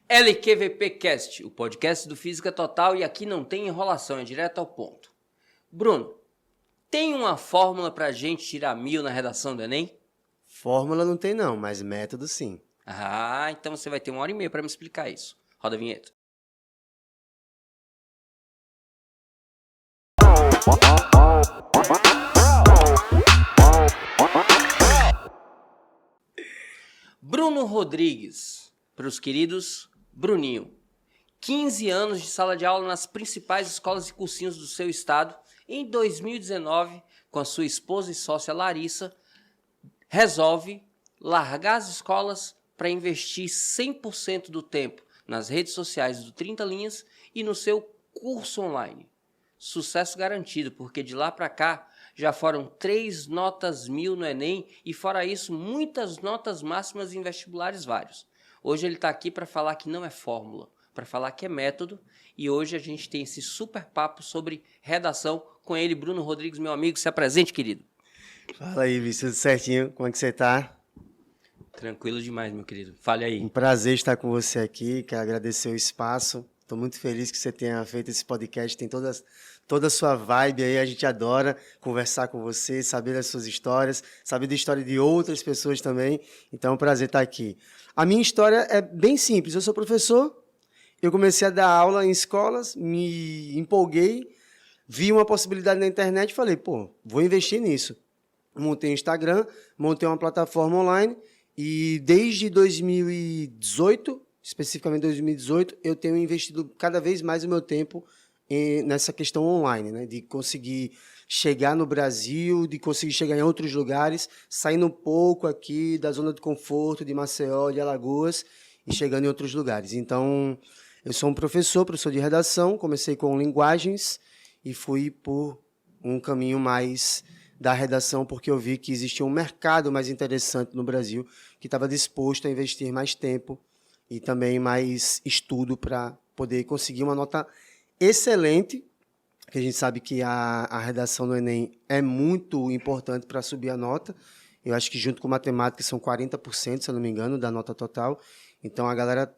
LQVP Cast, o podcast do Física Total, e aqui não tem enrolação, é direto ao ponto. Bruno, tem uma fórmula pra gente tirar 1000 na redação do Enem? Fórmula não tem não, mas método sim. Ah, então você vai ter 1h30 pra me explicar isso. Roda a vinheta. Bruno Rodrigues, para os queridos Bruninho. 15 anos de sala de aula nas principais escolas e cursinhos do seu estado. Em 2019, com a sua esposa e sócia Larissa, resolve largar as escolas para investir 100% do tempo nas redes sociais do 30 Linhas e no seu curso online. Sucesso garantido, porque de lá para cá já foram 3 notas 1000 no Enem e, fora isso, muitas notas máximas em vestibulares vários. Hoje ele está aqui para falar que não é fórmula, para falar que é método, e hoje a gente tem esse super papo sobre redação com ele, Bruno Rodrigues, meu amigo. Se apresente, querido. Fala aí, Vício, tudo certinho? Como é que você tá? Tranquilo demais, meu querido. Fale aí. Um prazer estar com você aqui, quero agradecer o espaço. Estou muito feliz que você tenha feito esse podcast, tem toda a sua vibe aí, a gente adora conversar com você, saber das suas histórias, saber da história de outras pessoas também, então é um prazer estar aqui. A minha história é bem simples, eu sou professor, eu comecei a dar aula em escolas, me empolguei, vi uma possibilidade na internet e falei, vou investir nisso. Montei um Instagram, montei uma plataforma online e desde 2018, especificamente 2018, eu tenho investido cada vez mais o meu tempo nessa questão online, né? De conseguir chegar no Brasil, de conseguir chegar em outros lugares, saindo um pouco aqui da zona de conforto de Maceió, de Alagoas, e chegando em outros lugares. Então, eu sou um professor de redação, comecei com linguagens e fui por um caminho mais da redação, porque eu vi que existia um mercado mais interessante no Brasil, que estava disposto a investir mais tempo e também mais estudo para poder conseguir uma nota excelente, que a gente sabe que a redação do Enem é muito importante para subir a nota. Eu acho que junto com matemática são 40%, se eu não me engano, da nota total. Então a galera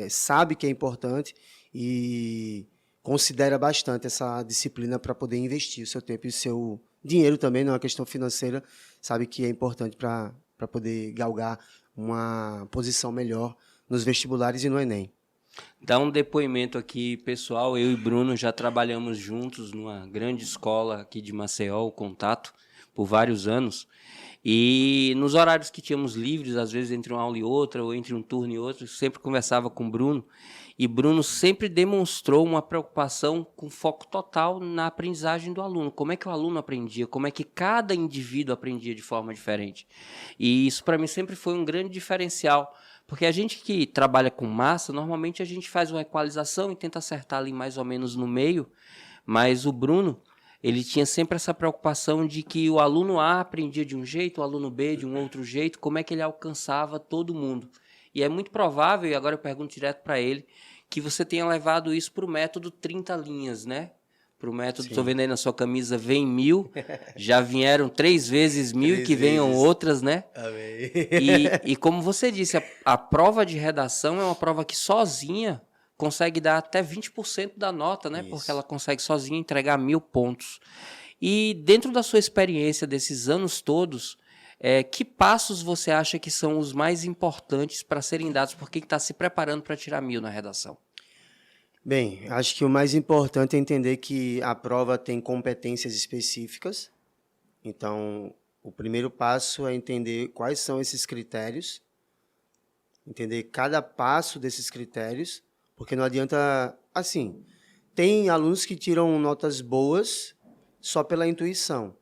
sabe que é importante e considera bastante essa disciplina para poder investir o seu tempo e o seu dinheiro também, não é uma questão financeira, sabe que é importante para poder galgar uma posição melhor nos vestibulares e no Enem. Dá um depoimento aqui, pessoal. Eu e Bruno já trabalhamos juntos numa grande escola aqui de Maceió, o Contato, por vários anos. E nos horários que tínhamos livres, às vezes entre uma aula e outra, ou entre um turno e outro, sempre conversava com o Bruno. E Bruno sempre demonstrou uma preocupação com foco total na aprendizagem do aluno. Como é que o aluno aprendia? Como é que cada indivíduo aprendia de forma diferente? E isso, para mim, sempre foi um grande diferencial. Porque a gente que trabalha com massa, normalmente a gente faz uma equalização e tenta acertar ali mais ou menos no meio, mas o Bruno, ele tinha sempre essa preocupação de que o aluno A aprendia de um jeito, o aluno B de um outro jeito, como é que ele alcançava todo mundo. E é muito provável, e agora eu pergunto direto para ele, que você tenha levado isso para o método 30 linhas, né? Para o método, estou vendo aí na sua camisa, vem 1000, já vieram 3 vezes 1000 e que venham outras, né? Amém. E como você disse, a prova de redação é uma prova que sozinha consegue dar até 20% da nota, né? Isso. Porque ela consegue sozinha entregar 1000 pontos. E dentro da sua experiência desses anos todos, que passos você acha que são os mais importantes para serem dados por quem está se preparando para tirar 1000 na redação? Bem, acho que o mais importante é entender que a prova tem competências específicas. Então, o primeiro passo é entender quais são esses critérios, entender cada passo desses critérios, porque não adianta, assim, tem alunos que tiram notas boas só pela intuição,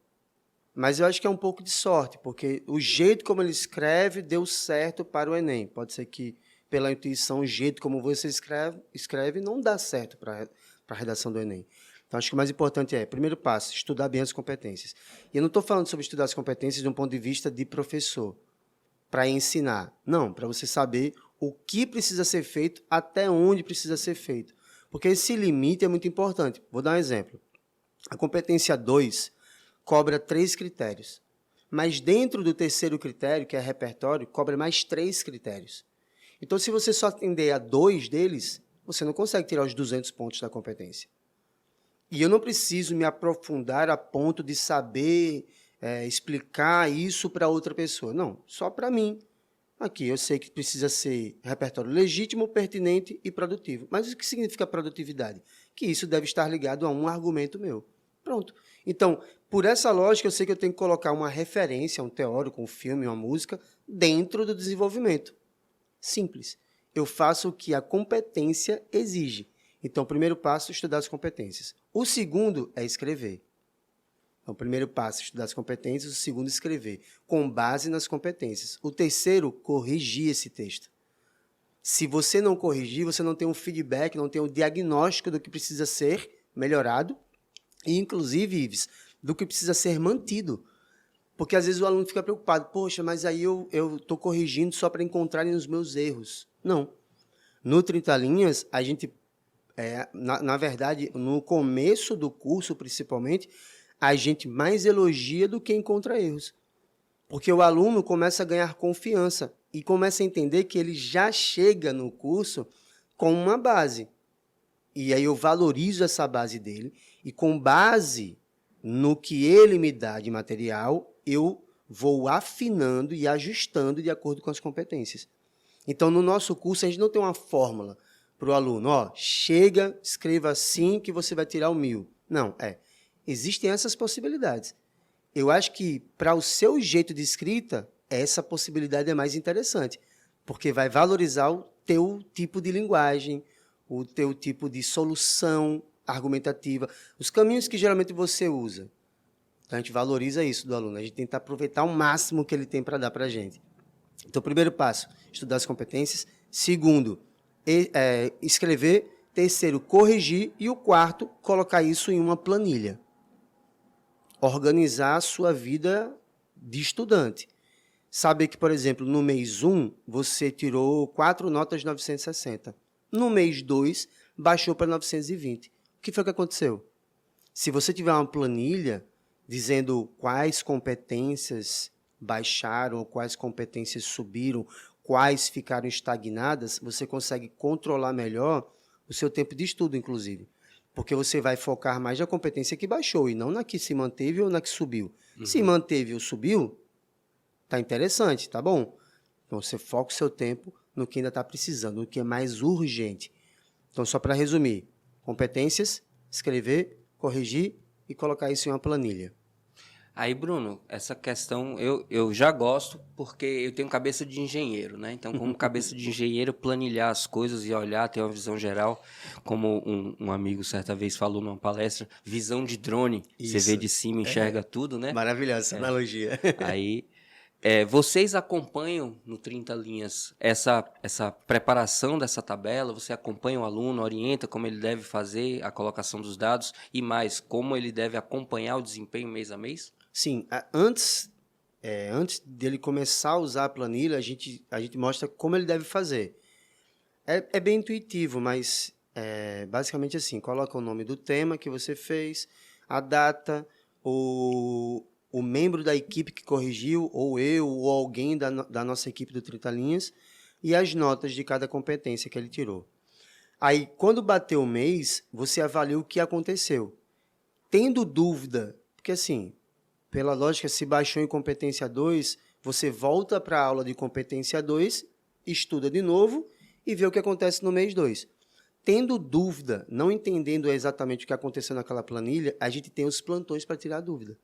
mas eu acho que é um pouco de sorte, porque o jeito como ele escreve deu certo para o Enem. Pode ser que pela intuição, o jeito como você escreve não dá certo para a redação do Enem. Então, acho que o mais importante primeiro passo, estudar bem as competências. E eu não estou falando sobre estudar as competências de um ponto de vista de professor, para ensinar. Não, para você saber o que precisa ser feito, até onde precisa ser feito. Porque esse limite é muito importante. Vou dar um exemplo. A competência 2 cobra 3 critérios. Mas dentro do terceiro critério, que é repertório, cobra mais 3 critérios. Então, se você só atender a 2 deles, você não consegue tirar os 200 pontos da competência. E eu não preciso me aprofundar a ponto de saber explicar isso para outra pessoa. Não, só para mim. Aqui, eu sei que precisa ser repertório legítimo, pertinente e produtivo. Mas o que significa produtividade? Que isso deve estar ligado a um argumento meu. Pronto. Então, por essa lógica, eu sei que eu tenho que colocar uma referência, um teórico, um filme, uma música, dentro do desenvolvimento. Simples. Eu faço o que a competência exige. Então, o primeiro passo é estudar as competências. O segundo é escrever. Então, o primeiro passo é estudar as competências, o segundo, escrever, com base nas competências. O terceiro, corrigir esse texto. Se você não corrigir, você não tem um feedback, não tem um diagnóstico do que precisa ser melhorado e, inclusive, Ives, do que precisa ser mantido. Porque, às vezes, o aluno fica preocupado. Poxa, mas aí eu estou corrigindo só para encontrarem os meus erros. Não. No 30 linhas, a gente, na verdade, no começo do curso, principalmente, a gente mais elogia do que encontra erros. Porque o aluno começa a ganhar confiança e começa a entender que ele já chega no curso com uma base. E aí eu valorizo essa base dele e, com base no que ele me dá de material, eu vou afinando e ajustando de acordo com as competências. Então, no nosso curso, a gente não tem uma fórmula para o aluno. Chega, escreva assim que você vai tirar o 1000. Não, existem essas possibilidades. Eu acho que, para o seu jeito de escrita, essa possibilidade é mais interessante, porque vai valorizar o teu tipo de linguagem, o teu tipo de solução argumentativa, os caminhos que geralmente você usa. Então, a gente valoriza isso do aluno, a gente tenta aproveitar o máximo que ele tem para dar para a gente. Então, o primeiro passo, estudar as competências. Segundo, escrever. Terceiro, corrigir. E o quarto, colocar isso em uma planilha. Organizar a sua vida de estudante. Saber que, por exemplo, no mês 1, você tirou 4 notas de 960. No mês 2, baixou para 920. O que foi que aconteceu? Se você tiver uma planilha dizendo quais competências baixaram, quais competências subiram, quais ficaram estagnadas, você consegue controlar melhor o seu tempo de estudo, inclusive. Porque você vai focar mais na competência que baixou e não na que se manteve ou na que subiu. Uhum. Se manteve ou subiu, tá interessante, tá bom? Então, você foca o seu tempo no que ainda está precisando, no que é mais urgente. Então, só para resumir, competências, escrever, corrigir e colocar isso em uma planilha. Aí, Bruno, essa questão eu já gosto porque eu tenho cabeça de engenheiro, né? Então, como cabeça de engenheiro, planilhar as coisas e olhar, ter uma visão geral, como um amigo certa vez falou numa palestra, visão de drone. Isso. Você vê de cima, enxerga tudo, né? Maravilhosa essa analogia. Aí, vocês acompanham no 30 linhas essa preparação dessa tabela? Você acompanha o aluno, orienta como ele deve fazer a colocação dos dados e mais, como ele deve acompanhar o desempenho mês a mês? Sim, antes dele começar a usar a planilha, a gente mostra como ele deve fazer. É bem intuitivo, mas basicamente assim, coloca o nome do tema que você fez, a data, o membro da equipe que corrigiu, ou eu, ou alguém da nossa equipe do 30 linhas, e as notas de cada competência que ele tirou. Aí, quando bater o mês, você avalia o que aconteceu. Tendo dúvida, porque assim, pela lógica, se baixou em competência 2, você volta para a aula de competência 2, estuda de novo e vê o que acontece no mês 2. Tendo dúvida, não entendendo exatamente o que aconteceu naquela planilha, a gente tem os plantões para tirar a dúvida,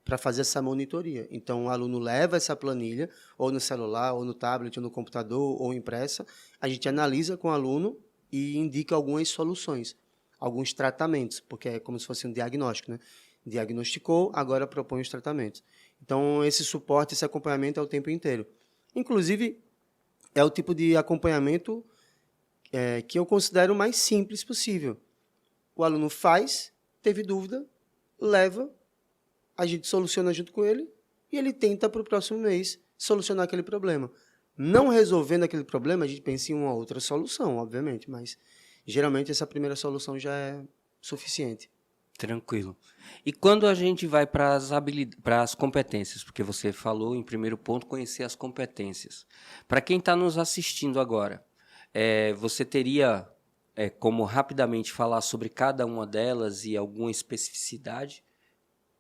para fazer essa monitoria. Então, o aluno leva essa planilha, ou no celular, ou no tablet, ou no computador, ou impressa, a gente analisa com o aluno e indica algumas soluções, alguns tratamentos, porque é como se fosse um diagnóstico, né? Diagnosticou, agora propõe os tratamentos. Então, esse suporte, esse acompanhamento é o tempo inteiro. Inclusive, é o tipo de acompanhamento que eu considero o mais simples possível. O aluno faz, teve dúvida, leva, a gente soluciona junto com ele e ele tenta, para o próximo mês, solucionar aquele problema. Não resolvendo aquele problema, a gente pensa em uma outra solução, obviamente, mas geralmente essa primeira solução já é suficiente. Tranquilo. E quando a gente vai para as competências, porque você falou em primeiro ponto, conhecer as competências. Para quem está nos assistindo agora, você teria como rapidamente falar sobre cada uma delas e alguma especificidade?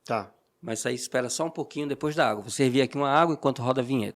Tá. Mas aí espera só um pouquinho depois da água. Vou servir aqui uma água enquanto roda a vinheta.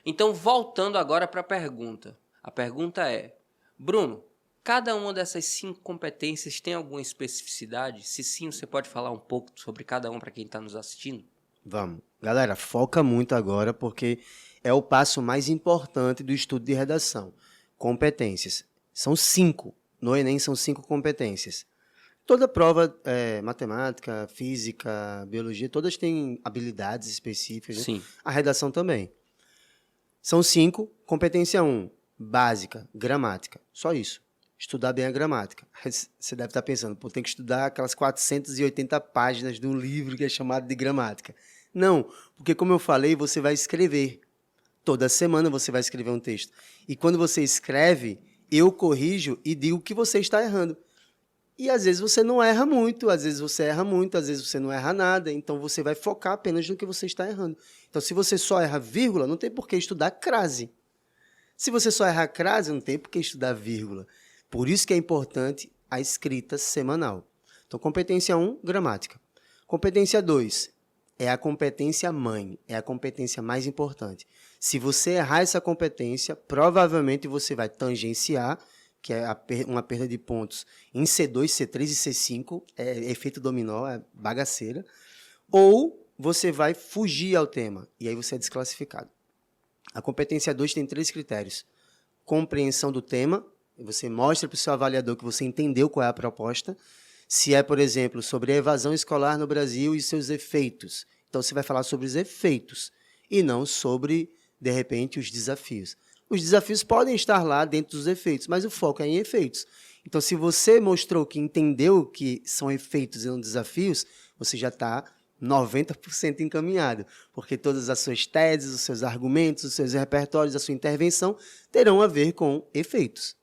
Então, voltando agora para a pergunta. A pergunta é, Bruno, cada uma dessas 5 competências tem alguma especificidade? Se sim, você pode falar um pouco sobre cada uma para quem está nos assistindo? Vamos. Galera, foca muito agora, porque é o passo mais importante do estudo de redação. Competências. São 5. No Enem são 5 competências. Toda prova, matemática, física, biologia, todas têm habilidades específicas. Sim. Né? A redação também. São 5. Competência 1, básica, gramática. Só isso. Estudar bem a gramática. Você deve estar pensando, pô, tem que estudar aquelas 480 páginas de um livro que é chamado de gramática. Não, porque como eu falei, você vai escrever. Toda semana você vai escrever um texto. E quando você escreve, eu corrijo e digo que você está errando. E às vezes você não erra muito, às vezes você erra muito, às vezes você não erra nada. Então você vai focar apenas no que você está errando. Então se você só erra vírgula, não tem por que estudar crase. Se você só erra crase, não tem por que estudar vírgula. Por isso que é importante a escrita semanal. Então, competência 1, gramática. Competência 2 é a competência mãe, é a competência mais importante. Se você errar essa competência, provavelmente você vai tangenciar, que é uma perda de pontos em C2, C3 e C5, é efeito dominó, é bagaceira, ou você vai fugir ao tema, e aí você é desclassificado. A competência 2 tem 3 critérios. Compreensão do tema, você mostra para o seu avaliador que você entendeu qual é a proposta. Se é, por exemplo, sobre a evasão escolar no Brasil e seus efeitos. Então, você vai falar sobre os efeitos e não sobre, de repente, os desafios. Os desafios podem estar lá dentro dos efeitos, mas o foco é em efeitos. Então, se você mostrou que entendeu que são efeitos e não desafios, você já está 90% encaminhado, porque todas as suas teses, os seus argumentos, os seus repertórios, a sua intervenção terão a ver com efeitos.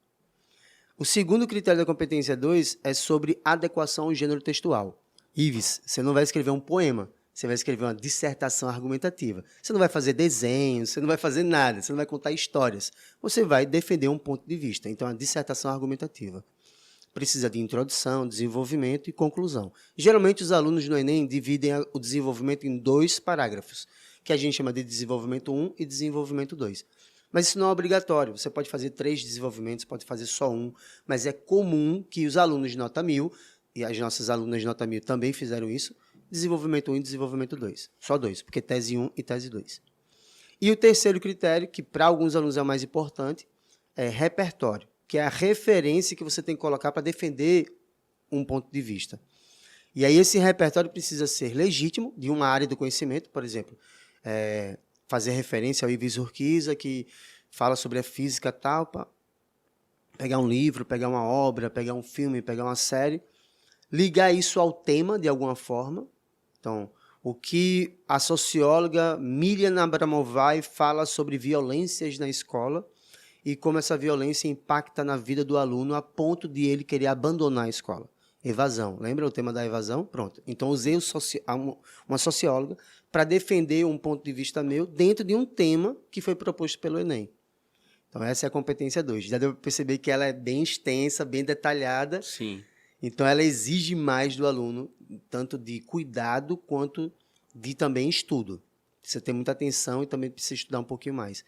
O segundo critério da competência 2 é sobre adequação ao gênero textual. Ives, você não vai escrever um poema, você vai escrever uma dissertação argumentativa. Você não vai fazer desenhos, você não vai fazer nada, você não vai contar histórias. Você vai defender um ponto de vista. Então, a dissertação argumentativa precisa de introdução, desenvolvimento e conclusão. Geralmente, os alunos no Enem dividem o desenvolvimento em 2 parágrafos, que a gente chama de desenvolvimento 1 e desenvolvimento 2. Mas isso não é obrigatório. Você pode fazer 3 desenvolvimentos, pode fazer só 1, mas é comum que os alunos de nota 1000, e as nossas alunas de nota 1000 também fizeram isso, desenvolvimento 1 e desenvolvimento 2. Só 2, porque tese 1 e tese 2. E o terceiro critério, que para alguns alunos é o mais importante, é repertório, que é a referência que você tem que colocar para defender um ponto de vista. E aí esse repertório precisa ser legítimo, de uma área do conhecimento, por exemplo, fazer referência ao Ives Urquiza, que fala sobre a física tal, pegar um livro, pegar uma obra, pegar um filme, pegar uma série, ligar isso ao tema de alguma forma. Então, o que a socióloga Miriam Abramovay fala sobre violências na escola e como essa violência impacta na vida do aluno a ponto de ele querer abandonar a escola. Evasão. Lembra o tema da evasão? Pronto. Então, usei uma socióloga para defender um ponto de vista meu dentro de um tema que foi proposto pelo Enem. Então, essa é a competência 2. Já deu para perceber que ela é bem extensa, bem detalhada. Sim. Então, ela exige mais do aluno, tanto de cuidado quanto de também estudo. Precisa ter muita atenção e também precisa estudar um pouquinho mais.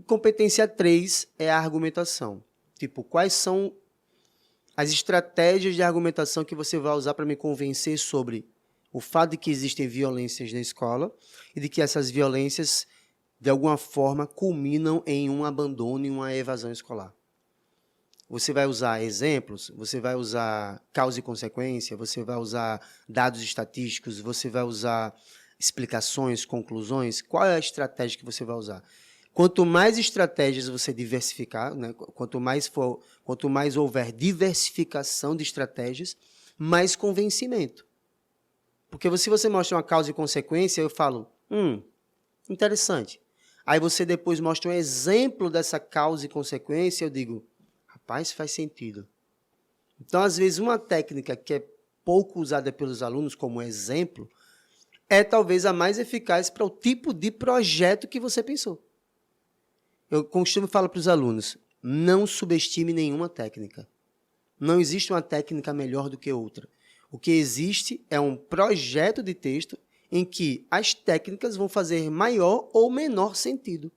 Competência 3 é a argumentação. Tipo, quais são as estratégias de argumentação que você vai usar para me convencer sobre o fato de que existem violências na escola e de que essas violências, de alguma forma, culminam em um abandono e uma evasão escolar. Você vai usar exemplos, você vai usar causa e consequência, você vai usar dados estatísticos, você vai usar explicações, conclusões. Qual é a estratégia que você vai usar? Quanto mais estratégias você diversificar, né, quanto mais houver diversificação de estratégias, mais convencimento. Porque se você mostra uma causa e consequência, eu falo, Interessante. Aí você depois mostra um exemplo dessa causa e consequência, eu digo, rapaz, faz sentido. Então, às vezes, uma técnica que é pouco usada pelos alunos como exemplo é talvez a mais eficaz para o tipo de projeto que você pensou. Eu costumo falar para os alunos, não subestime nenhuma técnica. Não existe uma técnica melhor do que outra. O que existe é um projeto de texto em que as técnicas vão fazer maior ou menor sentido.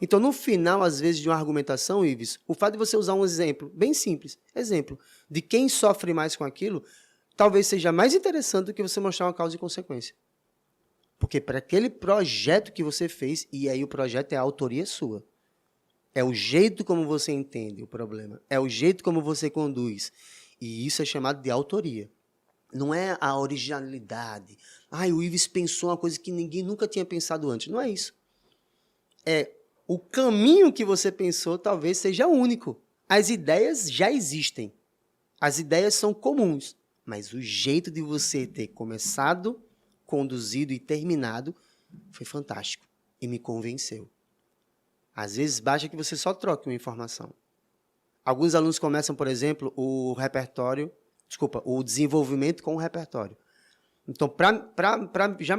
Então, no final, às vezes, de uma argumentação, Ives, o fato de você usar um exemplo bem simples, exemplo de quem sofre mais com aquilo, talvez seja mais interessante do que você mostrar uma causa e consequência. Porque para aquele projeto que você fez, e aí o projeto é a autoria sua, é o jeito como você entende o problema, é o jeito como você conduz. E isso é chamado de autoria. Não é a originalidade. O Ives pensou uma coisa que ninguém nunca tinha pensado antes. Não é isso. É o caminho que você pensou talvez seja único. As ideias já existem. As ideias são comuns. Mas o jeito de você ter começado, conduzido e terminado foi fantástico. E me convenceu. Às vezes basta que você só troque uma informação. Alguns alunos começam, por exemplo, o desenvolvimento com o repertório. Então, para já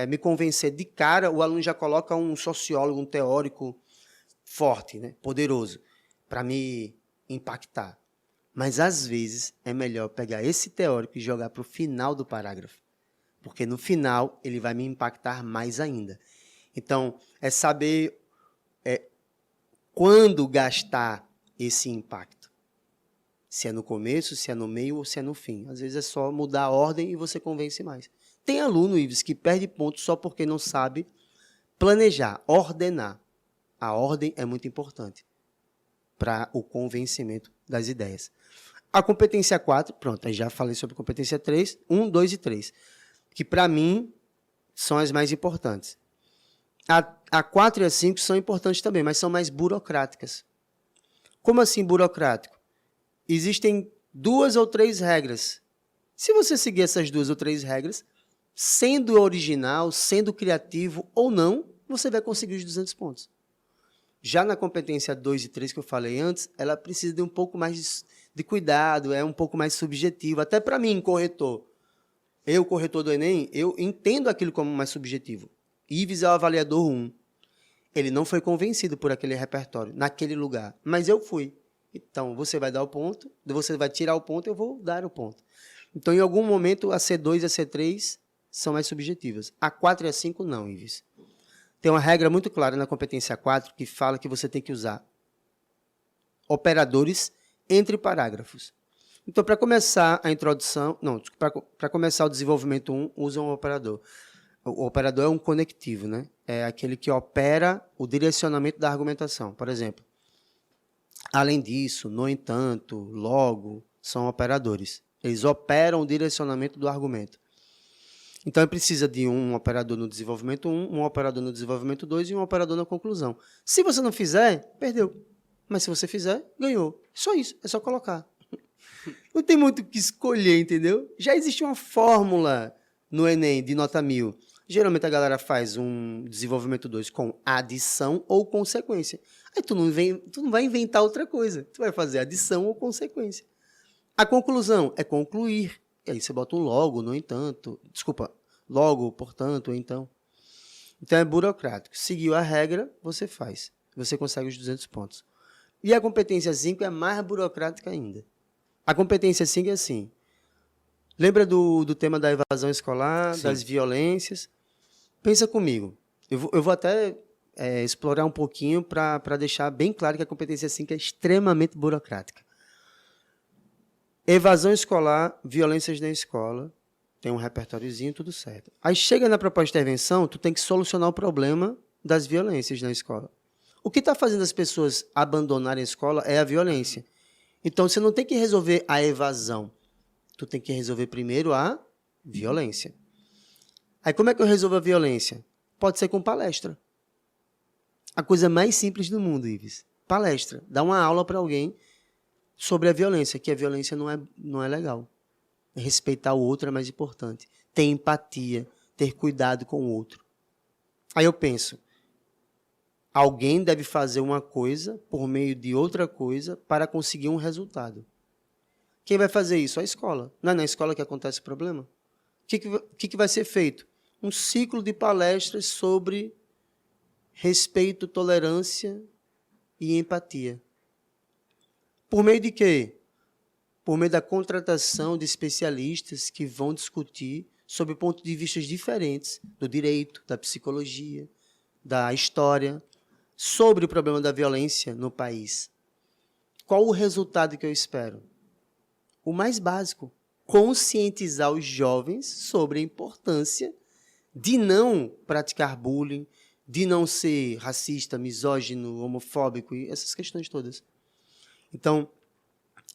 me convencer de cara, o aluno já coloca um sociólogo, um teórico forte, né, poderoso, para me impactar. Mas, às vezes, é melhor pegar esse teórico e jogar para o final do parágrafo. Porque, no final, ele vai me impactar mais ainda. Então, é saber quando gastar esse impacto. Se é no começo, se é no meio ou se é no fim. Às vezes é só mudar a ordem e você convence mais. Tem aluno, Ives, que perde pontos só porque não sabe planejar, ordenar. A ordem é muito importante para o convencimento das ideias. A competência 4, pronto, já falei sobre a competência 3, 1, 2 e 3, que para mim são as mais importantes. A 4 e a 5 são importantes também, mas são mais burocráticas. Como assim burocrático? Existem 2 ou 3 regras. Se você seguir essas 2 ou 3 regras, sendo original, sendo criativo ou não, você vai conseguir os 200 pontos. Já na competência 2 e 3 que eu falei antes, ela precisa de um pouco mais de cuidado, é um pouco mais subjetivo. Até para mim, corretor. Eu, corretor do Enem, eu entendo aquilo como mais subjetivo. Ives é o avaliador 1. Ele não foi convencido por aquele repertório, naquele lugar, mas eu fui. Então, você vai dar o ponto, você vai tirar o ponto, eu vou dar o ponto. Então, em algum momento, a C2 e a C3 são mais subjetivas. A 4 e a 5, não, Ives. Tem uma regra muito clara na competência 4 que fala que você tem que usar operadores entre parágrafos. Então, para começar a introdução... Não, para começar o desenvolvimento 1, usa um operador. O operador é um conectivo, né? É aquele que opera o direcionamento da argumentação. Por exemplo, além disso, no entanto, logo, são operadores. Eles operam o direcionamento do argumento. Então, precisa de um operador no desenvolvimento 1, um operador no desenvolvimento 2 e um operador na conclusão. Se você não fizer, perdeu. Mas se você fizer, ganhou. Só isso, é só colocar. Não tem muito o que escolher, entendeu? Já existe uma fórmula no Enem de nota 1000. Geralmente a galera faz um desenvolvimento 2 com adição ou consequência. Aí tu não vai inventar outra coisa. Tu vai fazer adição ou consequência. A conclusão é concluir. E aí você bota um logo, no entanto. Desculpa, logo, portanto, ou então. Então é burocrático. Seguiu a regra, você faz. Você consegue os 200 pontos. E a competência 5 é mais burocrática ainda. A competência 5 é assim. Lembra do tema da evasão escolar, sim, das violências? Pensa comigo. Eu vou até explorar um pouquinho para deixar bem claro que a competência 5 é extremamente burocrática. Evasão escolar, violências na escola, tem um repertóriozinho, tudo certo. Aí chega na proposta de intervenção, tu tem que solucionar o problema das violências na escola. O que está fazendo as pessoas abandonarem a escola é a violência. Então, você não tem que resolver a evasão. Tu tem que resolver primeiro a violência. Aí, como é que eu resolvo a violência? Pode ser com palestra. A coisa mais simples do mundo, Ives. Palestra. Dá uma aula para alguém sobre a violência, que a violência não é legal. Respeitar o outro é mais importante. Ter empatia, ter cuidado com o outro. Aí eu penso, alguém deve fazer uma coisa por meio de outra coisa para conseguir um resultado. Quem vai fazer isso? A escola. Não é na escola que acontece o problema? O que vai ser feito? Um ciclo de palestras sobre respeito, tolerância e empatia. Por meio de quê? Por meio da contratação de especialistas que vão discutir sobre pontos de vista diferentes do direito, da psicologia, da história, sobre o problema da violência no país. Qual o resultado que eu espero? O mais básico, conscientizar os jovens sobre a importância de não praticar bullying, de não ser racista, misógino, homofóbico e essas questões todas. Então,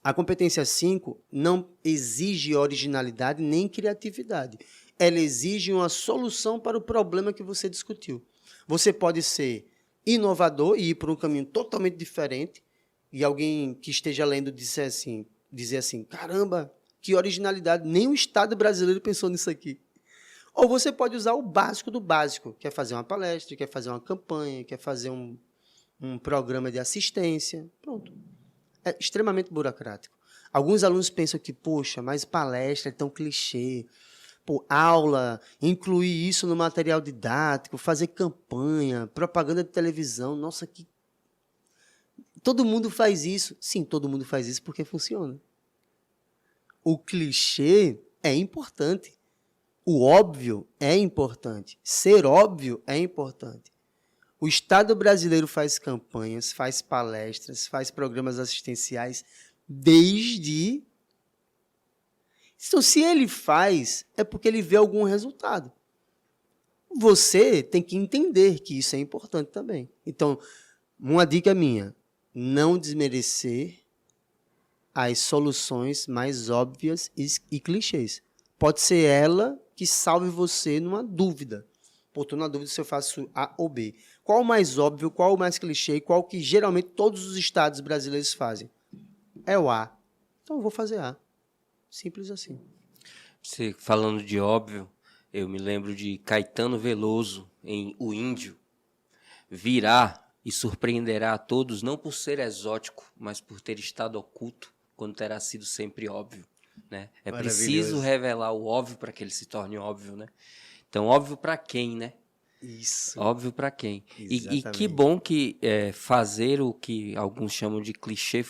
a competência 5 não exige originalidade nem criatividade. Ela exige uma solução para o problema que você discutiu. Você pode ser inovador e ir por um caminho totalmente diferente e alguém que esteja lendo dizer assim, caramba, que originalidade, nem o Estado brasileiro pensou nisso aqui. Ou você pode usar o básico do básico, quer fazer uma palestra, quer fazer uma campanha, quer fazer um programa de assistência, pronto. É extremamente burocrático. Alguns alunos pensam que, poxa, mas palestra é tão clichê. Pô, aula, incluir isso no material didático, fazer campanha, propaganda de televisão. Nossa, que... Todo mundo faz isso. Sim, todo mundo faz isso porque funciona. O clichê é importante. O óbvio é importante. Ser óbvio é importante. O Estado brasileiro faz campanhas, faz palestras, faz programas assistenciais desde... Então, se ele faz, é porque ele vê algum resultado. Você tem que entender que isso é importante também. Então, uma dica minha, não desmerecer as soluções mais óbvias e clichês. Pode ser ela que salve você numa dúvida. Pô, estou na dúvida se eu faço A ou B. Qual o mais óbvio, qual o mais clichê, qual que geralmente todos os estados brasileiros fazem? É o A. Então eu vou fazer A. Simples assim. Você falando de óbvio, eu me lembro de Caetano Veloso em O Índio. Virá e surpreenderá a todos, não por ser exótico, mas por ter estado oculto, quando terá sido sempre óbvio. Né? É preciso revelar o óbvio para que ele se torne óbvio, né? Então, óbvio para quem, né? Isso. Óbvio para quem. E que bom que fazer o que alguns chamam de clichê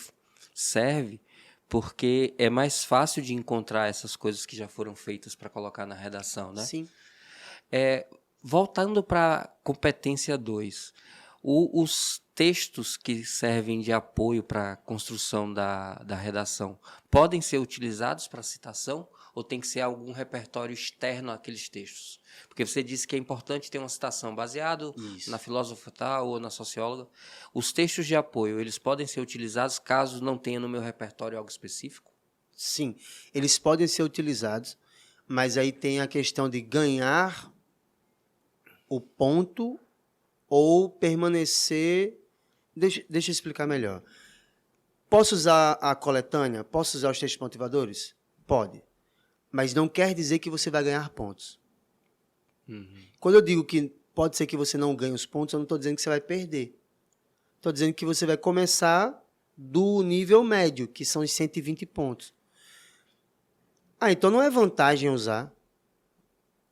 serve, porque é mais fácil de encontrar essas coisas que já foram feitas para colocar na redação, né? Sim. Voltando para competência 2, os textos que servem de apoio para a construção da redação podem ser utilizados para citação ou tem que ser algum repertório externo àqueles textos? Porque você disse que é importante ter uma citação baseado na filósofa tal ou na socióloga. Os textos de apoio, eles podem ser utilizados caso não tenha no meu repertório algo específico? Sim, eles podem ser utilizados, mas aí tem a questão de ganhar o ponto ou permanecer... Deixa eu explicar melhor. Posso usar a coletânea? Posso usar os textos motivadores? Pode. Mas não quer dizer que você vai ganhar pontos. Quando eu digo que pode ser que você não ganhe os pontos, eu não estou dizendo que você vai perder. Estou dizendo que você vai começar do nível médio, que são os 120 pontos. Então não é vantagem usar.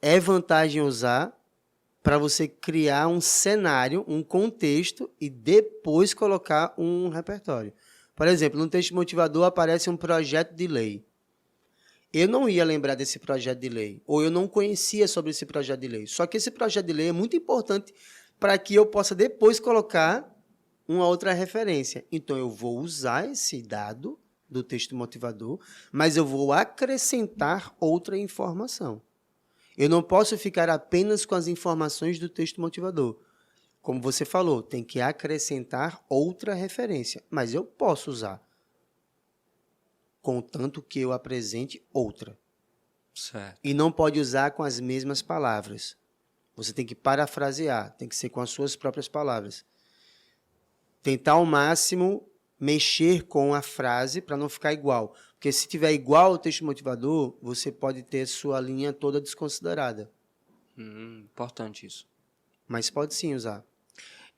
É vantagem usar para você criar um cenário, um contexto e depois colocar um repertório. Por exemplo, no texto motivador aparece um projeto de lei. Eu não ia lembrar desse projeto de lei, ou eu não conhecia sobre esse projeto de lei. Só que esse projeto de lei é muito importante para que eu possa depois colocar uma outra referência. Então, eu vou usar esse dado do texto motivador, mas eu vou acrescentar outra informação. Eu não posso ficar apenas com as informações do texto motivador. Como você falou, tem que acrescentar outra referência, mas eu posso usar, contanto que eu apresente outra. Certo. E não pode usar com as mesmas palavras. Você tem que parafrasear, tem que ser com as suas próprias palavras. Tentar ao máximo mexer com a frase para não ficar igual. Porque se tiver igual ao texto motivador, você pode ter sua linha toda desconsiderada. Importante isso. mas pode sim usar.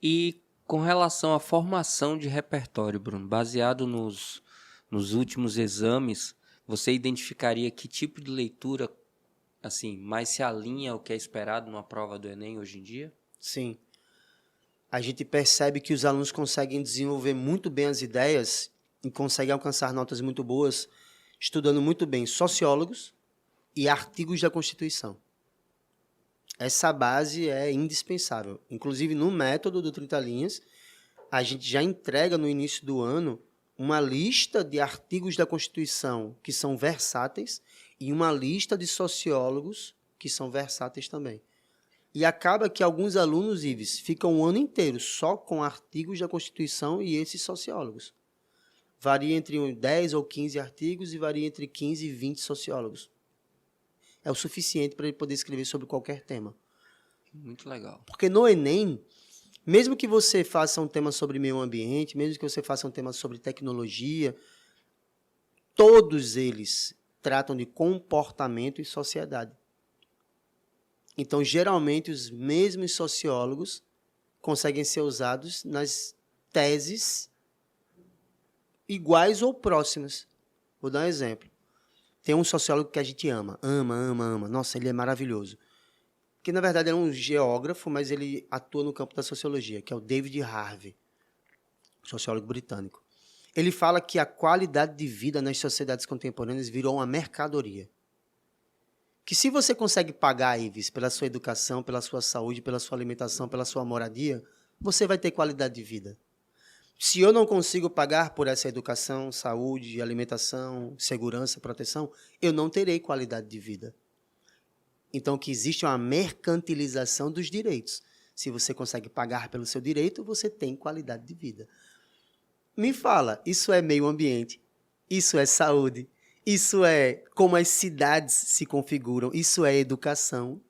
E com relação à formação de repertório, Bruno, baseado nos últimos exames, você identificaria que tipo de leitura assim mais se alinha ao que é esperado numa prova do Enem hoje em dia? Sim. A gente percebe que os alunos conseguem desenvolver muito bem as ideias e conseguem alcançar notas muito boas, estudando muito bem sociólogos e artigos da Constituição. Essa base é indispensável. Inclusive, no método do 30 linhas, a gente já entrega no início do ano uma lista de artigos da Constituição que são versáteis e uma lista de sociólogos que são versáteis também. E acaba que alguns alunos, Ives, ficam um ano inteiro só com artigos da Constituição e esses sociólogos. Varia entre 10 ou 15 artigos e varia entre 15 e 20 sociólogos. É o suficiente para ele poder escrever sobre qualquer tema. Muito legal. Porque no Enem, mesmo que você faça um tema sobre meio ambiente, mesmo que você faça um tema sobre tecnologia, todos eles tratam de comportamento e sociedade. Então, geralmente, os mesmos sociólogos conseguem ser usados nas teses iguais ou próximas. Vou dar um exemplo. Tem um sociólogo que a gente ama. Nossa, ele é maravilhoso. Que, na verdade, é um geógrafo, mas ele atua no campo da sociologia, que é o David Harvey, sociólogo britânico. Ele fala que a qualidade de vida nas sociedades contemporâneas virou uma mercadoria. Que se você consegue pagar, Ives, pela sua educação, pela sua saúde, pela sua alimentação, pela sua moradia, você vai ter qualidade de vida. Se eu não consigo pagar por essa educação, saúde, alimentação, segurança, proteção, eu não terei qualidade de vida. Então, que existe uma mercantilização dos direitos. Se você consegue pagar pelo seu direito, você tem qualidade de vida. Me fala, isso é meio ambiente, isso é saúde, isso é como as cidades se configuram, isso é educação.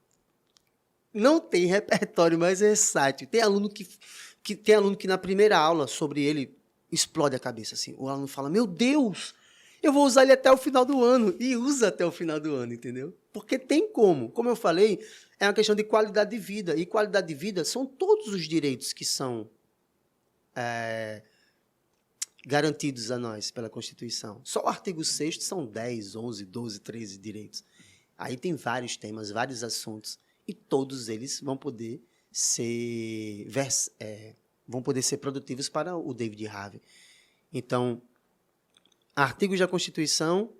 Não tem repertório mais versátil. Tem aluno que na primeira aula sobre ele explode a cabeça. Assim. O aluno fala, meu Deus, eu vou usar ele até o final do ano. E usa até o final do ano, entendeu? Porque tem como. Como eu falei, é uma questão de qualidade de vida. E qualidade de vida são todos os direitos que são garantidos a nós pela Constituição. Só o artigo 6º são 10, 11, 12, 13 direitos. Aí tem vários temas, vários assuntos. E todos eles vão poder ser produtivos para o David Harvey. Então, artigos da Constituição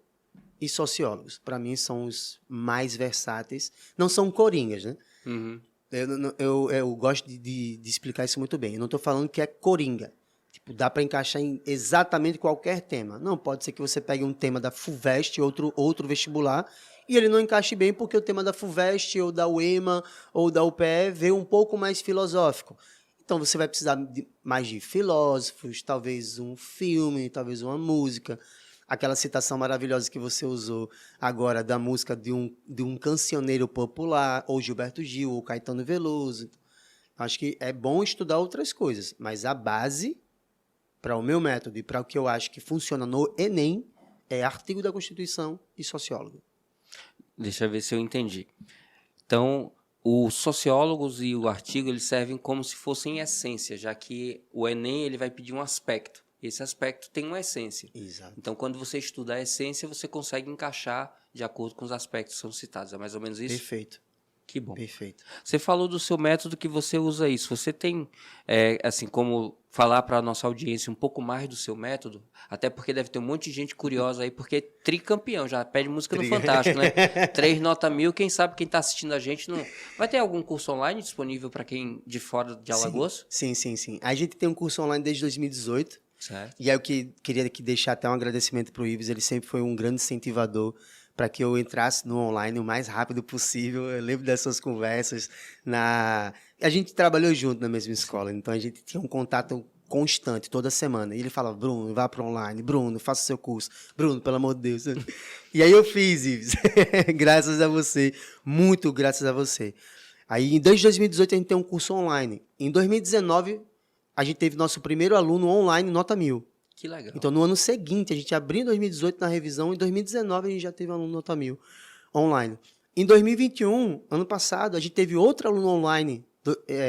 e sociólogos, para mim, são os mais versáteis. Não são coringas, né? Uhum. Eu gosto de explicar isso muito bem. Eu não estou falando que é coringa. Tipo, dá para encaixar em exatamente qualquer tema. Não, pode ser que você pegue um tema da FUVEST, outro vestibular, e ele não encaixe bem porque o tema da FUVEST ou da UEMA ou da UPE veio um pouco mais filosófico. Então, você vai precisar mais de filósofos, talvez um filme, talvez uma música. Aquela citação maravilhosa que você usou agora da música de um cancioneiro popular, ou Gilberto Gil, ou Caetano Veloso. Acho que é bom estudar outras coisas, mas a base, para o meu método e para o que eu acho que funciona no Enem, é artigo da Constituição e sociólogo. Deixa eu ver se eu entendi. Então, os sociólogos e o artigo eles servem como se fossem essência, já que o Enem ele vai pedir um aspecto. Esse aspecto tem uma essência. Exato. Então, quando você estuda a essência, você consegue encaixar de acordo com os aspectos que são citados. É mais ou menos isso? Perfeito. Que bom. Perfeito. Você falou do seu método que você usa isso. Você tem, assim, como falar para a nossa audiência um pouco mais do seu método? Até porque deve ter um monte de gente curiosa aí, porque tricampeão, já pede música no Fantástico, né? 3 nota 1000, quem sabe quem está assistindo a gente não... Vai ter algum curso online disponível para quem de fora de Alagoas? Sim. A gente tem um curso online desde 2018. Certo. E aí eu queria deixar até um agradecimento para o Ives, ele sempre foi um grande incentivador para que eu entrasse no online o mais rápido possível. Eu lembro dessas conversas. A gente trabalhou junto na mesma escola, então a gente tinha um contato constante, toda semana. E ele falava, Bruno, vá para online. Bruno, faça o seu curso. Bruno, pelo amor de Deus. E aí eu fiz, Ives. Graças a você. Muito graças a você. Aí, desde 2018, a gente tem um curso online. Em 2019, a gente teve nosso primeiro aluno online, nota 1000. Que legal. Então, no ano seguinte, a gente abriu em 2018 na revisão, em 2019 a gente já teve um aluno nota 1000 online. Em 2021, ano passado, a gente teve outro aluno online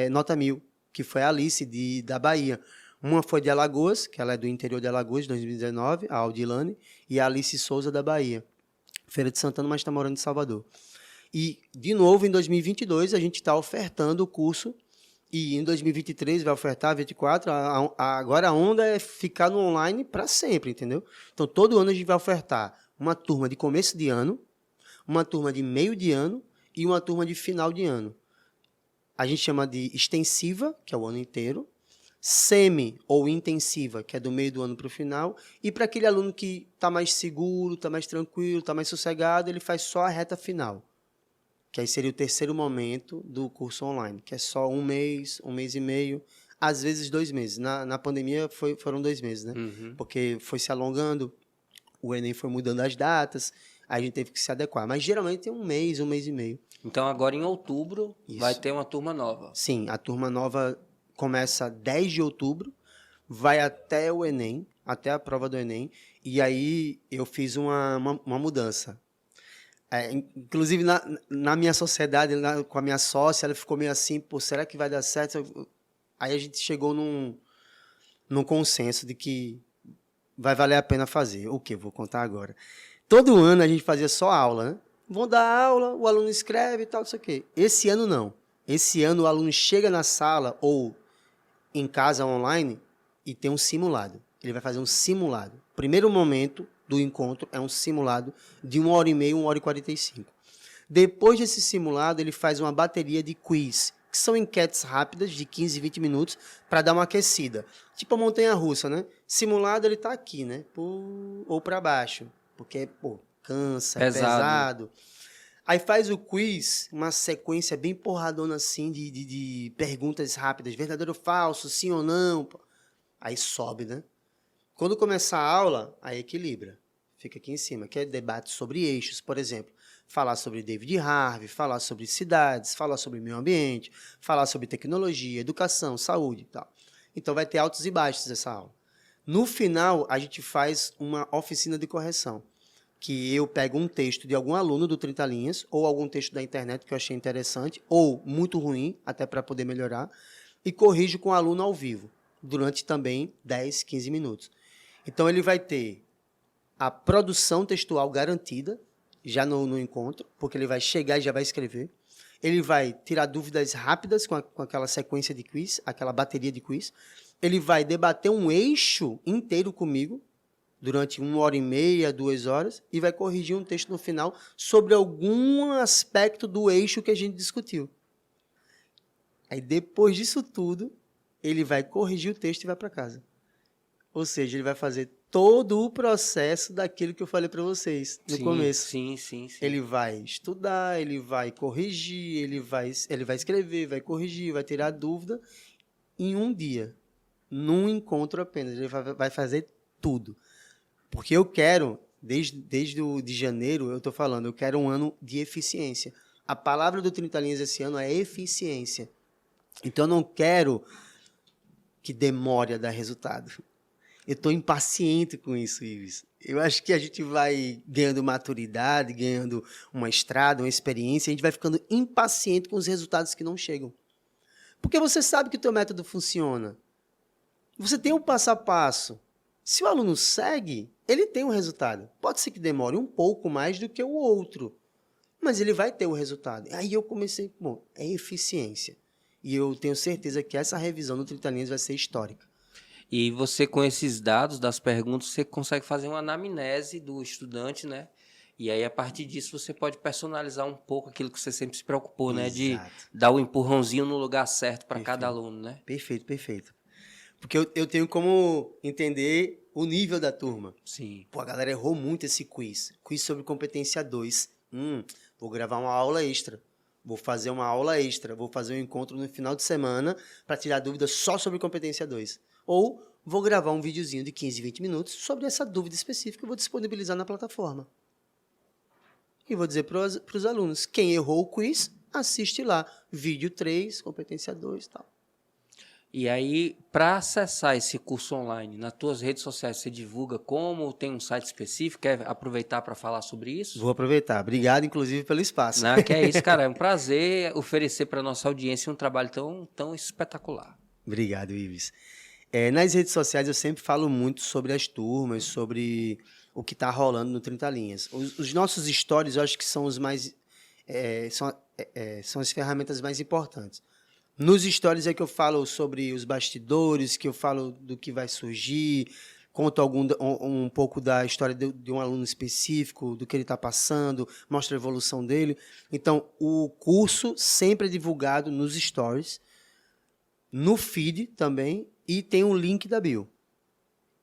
nota 1000, que foi a Alice, da Bahia. Uma foi de Alagoas, que ela é do interior de Alagoas, de 2019, a Audilane, e a Alice Souza, da Bahia. Feira de Santana, mas está morando em Salvador. E, de novo, em 2022, a gente está ofertando o curso, e em 2023 vai ofertar, 2024, agora a onda é ficar no online para sempre, entendeu? Então, todo ano a gente vai ofertar uma turma de começo de ano, uma turma de meio de ano e uma turma de final de ano. A gente chama de extensiva, que é o ano inteiro, semi ou intensiva, que é do meio do ano para o final, e para aquele aluno que está mais seguro, está mais tranquilo, está mais sossegado, ele faz só a reta final, que aí seria o terceiro momento do curso online, que é só um mês e meio, às vezes 2 meses. Na pandemia foram 2 meses, né? Uhum. Porque foi se alongando, o Enem foi mudando as datas, aí a gente teve que se adequar. Mas geralmente tem um mês e meio. Então, agora em outubro, Isso. vai ter uma turma nova. Sim, a turma nova começa 10 de outubro, vai até o Enem, até a prova do Enem, e aí eu fiz uma mudança. Inclusive, na minha sociedade, com a minha sócia, ela ficou meio assim, pô, será que vai dar certo? Aí a gente chegou num consenso de que vai valer a pena fazer. O que? Vou contar agora. Todo ano a gente fazia só aula, né? Vão dar aula, o aluno escreve e tal, não sei o quê. Esse ano não. Esse ano o aluno chega na sala ou em casa online e tem um simulado. Ele vai fazer um simulado. Primeiro momento do encontro é um simulado de 1h30, 1h45. Depois desse simulado, ele faz uma bateria de quiz, que são enquetes rápidas de 15, 20 minutos para dar uma aquecida. Tipo a montanha-russa, né? Simulado, ele está aqui, né? Ou para baixo, porque, cansa, é pesado. Aí faz o quiz, uma sequência bem porradona assim de perguntas rápidas, verdadeiro ou falso, sim ou não. Aí sobe, né? Quando começar a aula, aí equilibra. Fica aqui em cima, que é debate sobre eixos, por exemplo. Falar sobre David Harvey, falar sobre cidades, falar sobre meio ambiente, falar sobre tecnologia, educação, saúde e tal. Então vai ter altos e baixos essa aula. No final, a gente faz uma oficina de correção, que eu pego um texto de algum aluno do 30 linhas, ou algum texto da internet que eu achei interessante, ou muito ruim, até para poder melhorar, e corrijo com o aluno ao vivo, durante também 10, 15 minutos. Então, ele vai ter a produção textual garantida, já no encontro, porque ele vai chegar e já vai escrever. Ele vai tirar dúvidas rápidas com aquela sequência de quiz, aquela bateria de quiz. Ele vai debater um eixo inteiro comigo, durante 1h30, 2 horas, e vai corrigir um texto no final sobre algum aspecto do eixo que a gente discutiu. Aí, depois disso tudo, ele vai corrigir o texto e vai para casa. Ou seja, ele vai fazer todo o processo daquilo que eu falei para vocês no começo. Sim. Ele vai estudar, ele vai corrigir, ele vai escrever, vai corrigir, vai tirar dúvida em um dia, num encontro apenas. Ele vai fazer tudo. Porque eu quero, desde de janeiro, eu estou falando, eu quero um ano de eficiência. A palavra do 30 linhas esse ano é eficiência. Então, eu não quero que demore a dar resultado. Eu estou impaciente com isso, Ives. Eu acho que a gente vai ganhando maturidade, ganhando uma estrada, uma experiência, a gente vai ficando impaciente com os resultados que não chegam. Porque você sabe que o teu método funciona. Você tem um passo a passo. Se o aluno segue, ele tem um resultado. Pode ser que demore um pouco mais do que o outro, mas ele vai ter o resultado. Aí eu comecei, é eficiência. E eu tenho certeza que essa revisão no 30 linhas vai ser histórica. E você, com esses dados das perguntas, você consegue fazer uma anamnese do estudante, né? E aí, a partir disso, você pode personalizar um pouco aquilo que você sempre se preocupou, né? De dar o empurrãozinho no lugar certo para cada aluno, né? Perfeito. Porque eu tenho como entender o nível da turma. Sim. A galera errou muito esse quiz. Quiz sobre competência 2. Vou gravar uma aula extra. Vou fazer uma aula extra. Vou fazer um encontro no final de semana para tirar dúvidas só sobre competência 2. Ou vou gravar um videozinho de 15, 20 minutos sobre essa dúvida específica e vou disponibilizar na plataforma. E vou dizer para os alunos, quem errou o quiz, assiste lá. Vídeo 3, competência 2 e tal. E aí, para acessar esse curso online, nas tuas redes sociais, você divulga como? Tem um site específico? Quer aproveitar para falar sobre isso? Vou aproveitar. Obrigado, inclusive, pelo espaço. Não, que é isso, cara. É um prazer oferecer para nossa audiência um trabalho tão espetacular. Obrigado, Ives. Nas redes sociais eu sempre falo muito sobre as turmas, sobre o que está rolando no 30 Linhas. Os nossos stories eu acho que são os mais... são as ferramentas mais importantes. Nos stories é que eu falo sobre os bastidores, que eu falo do que vai surgir, conto um pouco da história de um aluno específico, do que ele está passando, mostro a evolução dele. Então, o curso sempre é divulgado nos stories, no feed também, e tem um link da bio.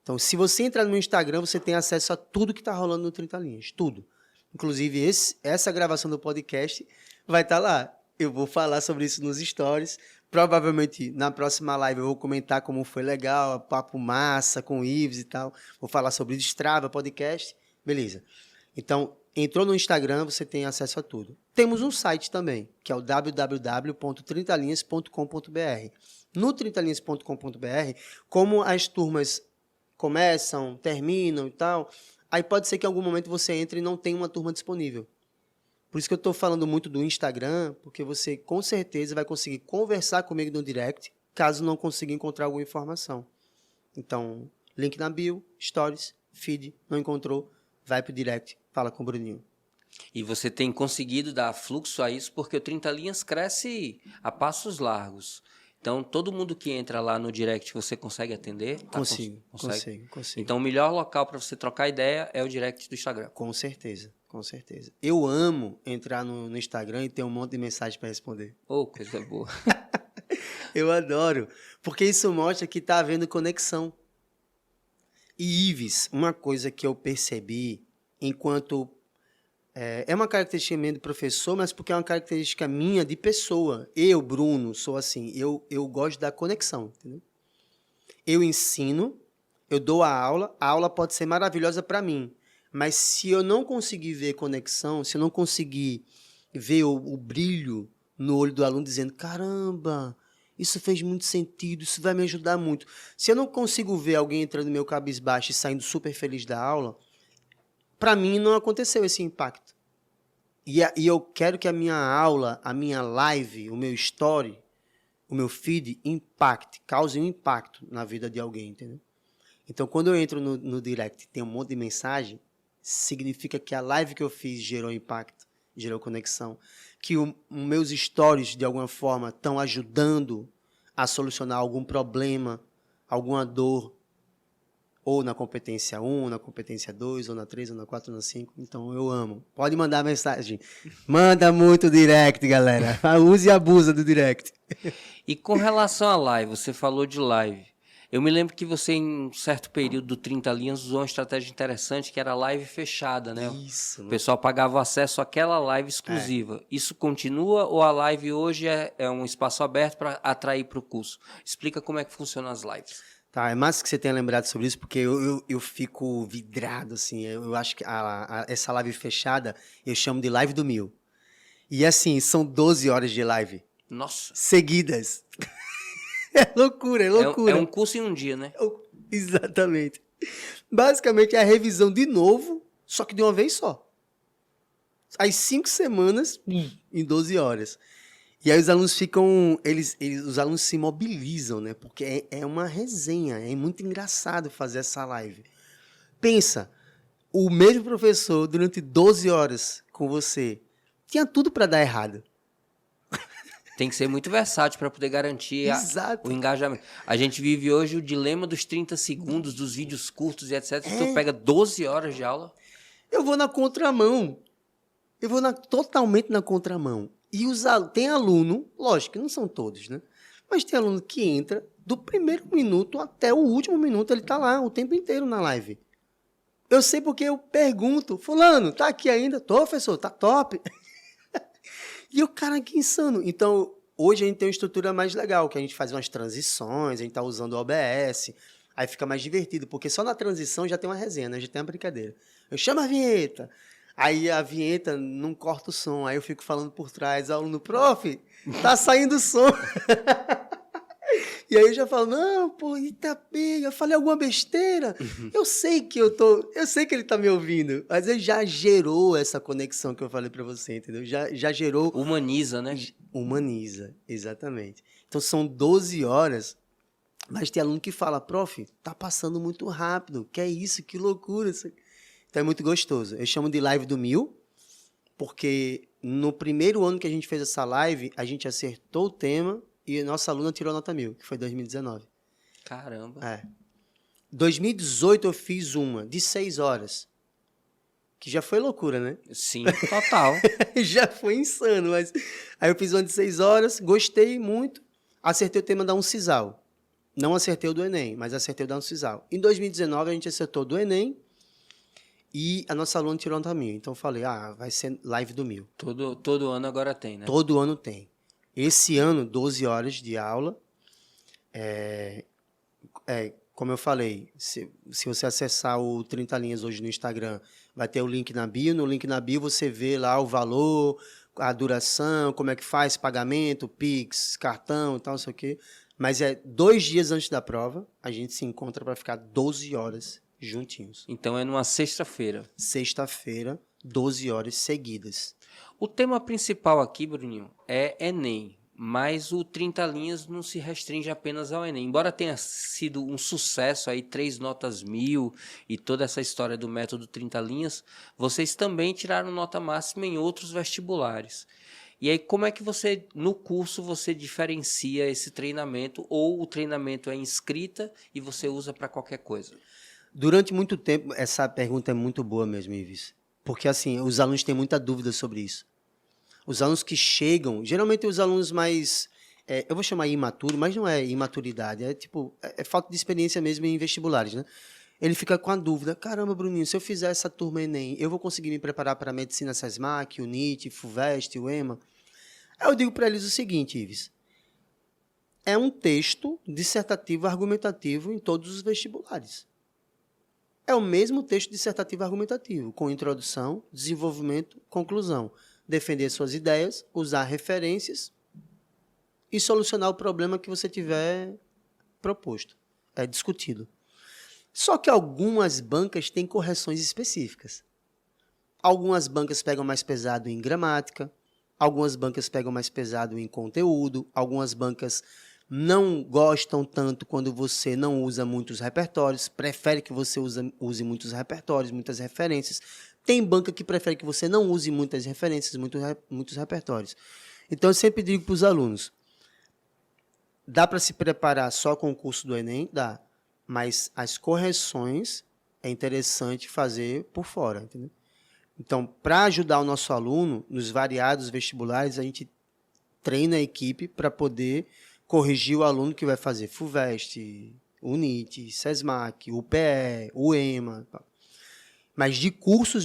Então, se você entrar no meu Instagram, você tem acesso a tudo que está rolando no 30 Linhas, tudo. Inclusive, essa gravação do podcast vai estar lá. Eu vou falar sobre isso nos stories. Provavelmente, na próxima live, eu vou comentar como foi legal, papo massa com o Ives e tal. Vou falar sobre o Strava, podcast. Beleza. Então, entrou no Instagram, você tem acesso a tudo. Temos um site também, que é o www.30linhas.com.br. No 30linhas.com.br, como as turmas começam, terminam e tal, aí pode ser que em algum momento você entre e não tenha uma turma disponível. Por isso que eu estou falando muito do Instagram, porque você com certeza vai conseguir conversar comigo no direct, caso não consiga encontrar alguma informação. Então, link na bio, stories, feed, não encontrou, vai para o direct, fala com o Bruninho. E você tem conseguido dar fluxo a isso, porque o 30 Linhas cresce a passos largos. Então, todo mundo que entra lá no direct, você consegue atender? Consigo. Então, o melhor local para você trocar ideia é o direct do Instagram. Com certeza. Eu amo entrar no Instagram e ter um monte de mensagem para responder. Coisa boa. Eu adoro, porque isso mostra que está havendo conexão. E, Ives, uma coisa que eu percebi, enquanto... É uma característica minha de professor, mas porque é uma característica minha de pessoa. Eu, Bruno, sou assim. Eu gosto da conexão, entendeu? Eu ensino, eu dou a aula pode ser maravilhosa para mim, mas se eu não conseguir ver conexão, se eu não conseguir ver o brilho no olho do aluno dizendo, caramba, isso fez muito sentido, isso vai me ajudar muito. Se eu não consigo ver alguém entrando no meu cabisbaixo e saindo super feliz da aula, para mim não aconteceu esse impacto. E eu quero que a minha aula, a minha live, o meu story, o meu feed cause um impacto na vida de alguém, entendeu? Então, quando eu entro no direct e tem um monte de mensagem, significa que a live que eu fiz gerou impacto, gerou conexão. Que os meus stories, de alguma forma, estão ajudando a solucionar algum problema, alguma dor, ou na competência 1, na competência 2, ou na 3, ou na 4, ou na 5. Então, eu amo. Pode mandar mensagem. Manda muito direct, galera. Use e abusa do direct. E com relação à live, você falou de live. Eu me lembro que você, em um certo período do 30 Linhas, usou uma estratégia interessante, que era a live fechada, né? Isso. O pessoal pagava o acesso àquela live exclusiva. Isso continua ou a live hoje é um espaço aberto para atrair para o curso? Explica como é que funcionam as lives. Tá, é massa que você tenha lembrado sobre isso, porque eu fico vidrado, assim. Eu acho que essa live fechada, eu chamo de live do 1000. E assim, são 12 horas de live. Nossa. Seguidas. É loucura. É um curso em um dia, né? Exatamente. Basicamente é a revisão de novo, só que de uma vez só. As 5 semanas, em 12 horas. E aí os alunos ficam... os alunos se mobilizam, né? Porque é uma resenha. É muito engraçado fazer essa live. Pensa, o mesmo professor, durante 12 horas com você, tinha tudo para dar errado. Tem que ser muito versátil para poder garantir o engajamento. A gente vive hoje o dilema dos 30 segundos, dos vídeos curtos e etc. Tu pega 12 horas de aula. Eu vou na contramão. Totalmente na contramão. E tem aluno, lógico que não são todos, né? Mas tem aluno que entra, do primeiro minuto até o último minuto, ele tá lá o tempo inteiro na live. Eu sei porque eu pergunto, fulano, tá aqui ainda? Tô, professor, tá top. E o cara que insano. Então, hoje a gente tem uma estrutura mais legal, que a gente faz umas transições, a gente tá usando o OBS, aí fica mais divertido, porque só na transição já tem uma resenha, né? Já tem uma brincadeira. Eu chamo a vinheta, aí a vinheta não corta o som, aí eu fico falando por trás, aluno, prof, tá saindo o som. E aí eu já falo, não, pô, eita pega, eu falei alguma besteira. Eu sei que ele tá me ouvindo, mas ele já gerou essa conexão que eu falei pra você, entendeu? Já gerou. Humaniza, né? Humaniza, exatamente. Então são 12 horas, mas tem aluno que fala, prof, tá passando muito rápido, que é isso, que loucura. Então é muito gostoso. Eu chamo de live do 1000, porque no primeiro ano que a gente fez essa live, a gente acertou o tema e a nossa aluna tirou a nota 1000, que foi 2019. Caramba. É. 2018 eu fiz uma de 6 horas, que já foi loucura, né? Sim, total. Já foi insano, mas aí eu fiz uma de 6 horas, gostei muito, acertei o tema da Uncisal. Não acertei o do Enem, mas acertei o da Uncisal. Em 2019 a gente acertou do Enem e a nossa aluna tirou nota 1000. Então eu falei, vai ser live do 1000. Todo ano agora tem, né? Todo ano tem. Esse ano, 12 horas de aula. Como eu falei, se você acessar o 30 Linhas hoje no Instagram, vai ter o link na bio. No link na bio você vê lá o valor, a duração, como é que faz pagamento, Pix, cartão e tal, não sei o quê. Mas 2 dias antes da prova, a gente se encontra para ficar 12 horas juntinhos. Então é numa sexta-feira. Sexta-feira, 12 horas seguidas. O tema principal aqui, Bruninho, é Enem. Mas o 30 Linhas não se restringe apenas ao Enem. Embora tenha sido um sucesso aí, 3 notas 1000 e toda essa história do método 30 Linhas, vocês também tiraram nota máxima em outros vestibulares. E aí, como é que você, no curso, você diferencia esse treinamento, ou o treinamento é em escrita e você usa para qualquer coisa? Durante muito tempo, essa pergunta é muito boa mesmo, Ives. Porque, assim, os alunos têm muita dúvida sobre isso. Os alunos que chegam, geralmente os alunos mais, eu vou chamar imaturo, mas não é imaturidade, é falta de experiência mesmo em vestibulares, né? Ele fica com a dúvida, caramba, Bruninho, se eu fizer essa turma Enem, eu vou conseguir me preparar para a medicina SESMAC, o NIT, FUVEST, o EMA? Aí eu digo para eles o seguinte, Ives, é um texto dissertativo argumentativo em todos os vestibulares. É o mesmo texto dissertativo argumentativo, com introdução, desenvolvimento, conclusão. Defender suas ideias, usar referências e solucionar o problema que você tiver proposto, discutido. Só que algumas bancas têm correções específicas. Algumas bancas pegam mais pesado em gramática, algumas bancas pegam mais pesado em conteúdo, algumas bancas não gostam tanto quando você não usa muitos repertórios, prefere que você use muitos repertórios, muitas referências. Tem banca que prefere que você não use muitas referências, muitos repertórios. Então, eu sempre digo para os alunos, dá para se preparar só com o curso do Enem? Dá. Mas as correções é interessante fazer por fora, entendeu? Então, para ajudar o nosso aluno, nos variados vestibulares, a gente treina a equipe para poder corrigir o aluno que vai fazer FUVEST, UNIT, SESMAC, UPE, UEMA. Mas de curso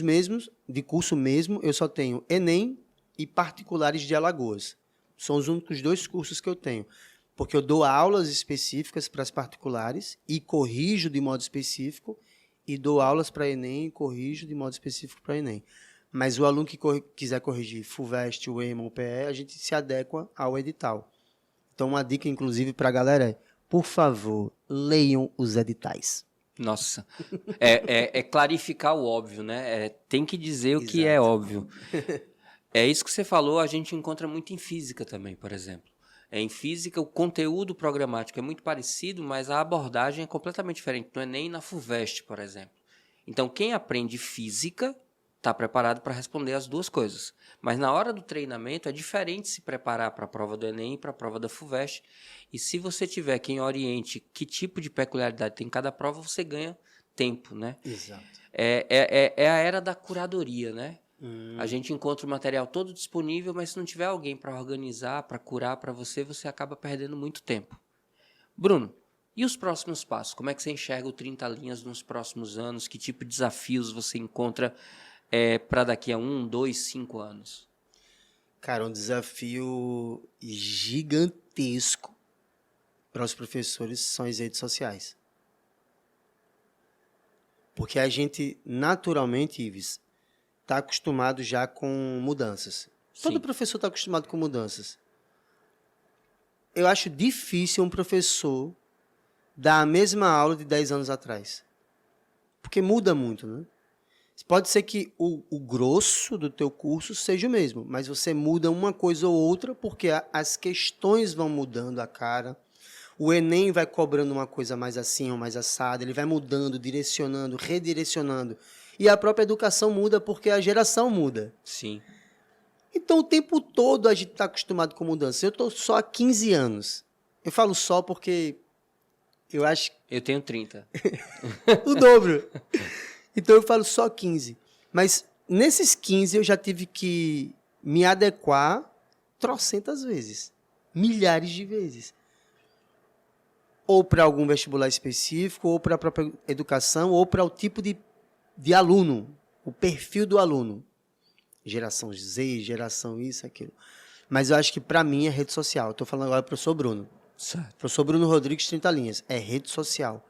mesmo, eu só tenho Enem e particulares de Alagoas. São os únicos 2 cursos que eu tenho. Porque eu dou aulas específicas para as particulares e corrijo de modo específico, e dou aulas para Enem e corrijo de modo específico para Enem. Mas o aluno que quiser corrigir FUVEST, UEMA, UPE, a gente se adequa ao edital. Então, uma dica, inclusive, para a galera é, por favor, leiam os editais. Nossa, é clarificar o óbvio, né? Tem que dizer o que é óbvio. É isso que você falou, a gente encontra muito em física também, por exemplo. Em física, o conteúdo programático é muito parecido, mas a abordagem é completamente diferente. Não é nem na FUVEST, por exemplo. Então, quem aprende física está preparado para responder as 2 coisas. Mas na hora do treinamento é diferente se preparar para a prova do Enem e para a prova da FUVEST. E se você tiver quem oriente que tipo de peculiaridade tem cada prova, você ganha tempo, né? Exato. É a era da curadoria, né? A gente encontra o material todo disponível, mas se não tiver alguém para organizar, para curar para você, você acaba perdendo muito tempo. Bruno, e os próximos passos? Como é que você enxerga o 30 Linhas nos próximos anos? Que tipo de desafios você encontra para daqui a 1, 2, 5 anos? Cara, um desafio gigantesco para os professores são as redes sociais. Porque a gente, naturalmente, Ives, está acostumado já com mudanças. Todo professor está acostumado com mudanças. eu acho difícil um professor dar a mesma aula de 10 anos atrás. Porque muda muito, né? Pode ser que o grosso do teu curso seja o mesmo, mas você muda uma coisa ou outra porque as questões vão mudando a cara. O Enem vai cobrando uma coisa mais assim ou mais assada, ele vai mudando, direcionando, redirecionando. E a própria educação muda porque a geração muda. Sim. Então, o tempo todo a gente está acostumado com mudança. Eu estou só há 15 anos. Eu falo só porque eu acho Eu tenho 30. o dobro. Então, eu falo só 15. Mas, nesses 15, eu já tive que me adequar trocentas vezes. Milhares de vezes. Ou para algum vestibular específico, ou para a própria educação, ou para o tipo de aluno, o perfil do aluno. Geração Z, geração isso, aquilo. Mas eu acho que, para mim, é rede social. Estou falando agora para o professor Bruno. Certo. Professor Bruno Rodrigues, 30 linhas. É rede social.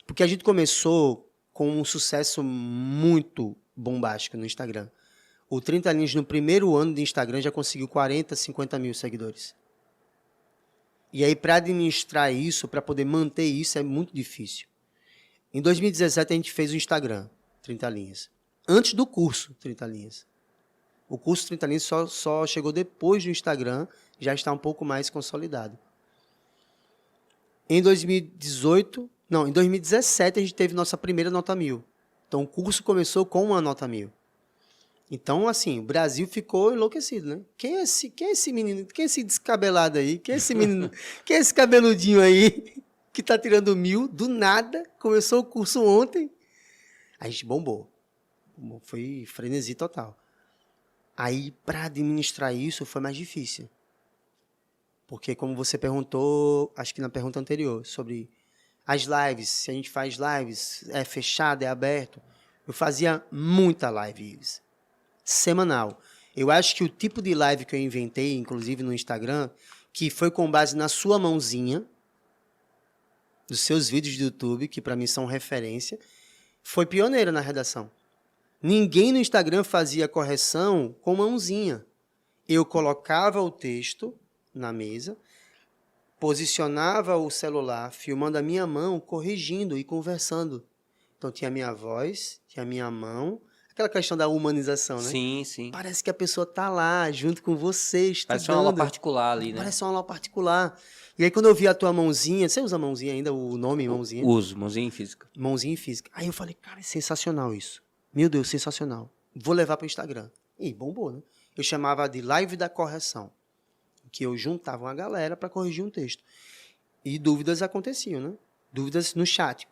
Porque a gente começou com um sucesso muito bombástico no Instagram. O 30 linhas, no primeiro ano de Instagram, já conseguiu 40, 50 mil seguidores. E aí, para administrar isso, para poder manter isso, é muito difícil. Em 2017, a gente fez o Instagram, 30 linhas. Antes do curso, 30 linhas. O curso 30 linhas só chegou depois do Instagram, já está um pouco mais consolidado. Em 2017, a gente teve nossa primeira nota 1000. Então, o curso começou com uma nota 1000. Então, assim, o Brasil ficou enlouquecido, né? Quem é esse menino? Quem é esse descabelado aí? Quem é esse menino? Quem é esse cabeludinho aí que tá tirando 1000 do nada? Começou o curso ontem. A gente bombou. Foi frenesi total. Aí, para administrar isso, foi mais difícil. Porque, como você perguntou, acho que na pergunta anterior, sobre as lives, se a gente faz lives, é fechado, é aberto. Eu fazia muita live, Ives. Semanal. Eu acho que o tipo de live que eu inventei, inclusive no Instagram, que foi com base na sua mãozinha, dos seus vídeos do YouTube, que para mim são referência, foi pioneira na redação. Ninguém no Instagram fazia correção com mãozinha. Eu colocava o texto na mesa, posicionava o celular, filmando a minha mão, corrigindo e conversando. Então tinha a minha voz, tinha a minha mão, aquela questão da humanização, né? Sim, sim. Parece que a pessoa tá lá, junto com você, estudando. Parece uma aula particular ali, né? Parece uma aula particular. E aí, quando eu vi a tua mãozinha, você usa mãozinha ainda, o nome mãozinha? Uso, mãozinha em física. Mãozinha em física. Aí eu falei, cara, é sensacional isso. Meu Deus, sensacional. Vou levar para o Instagram. E bombou, né? Eu chamava de live da correção, que eu juntava uma galera para corrigir um texto. E dúvidas aconteciam, né? Dúvidas no chat.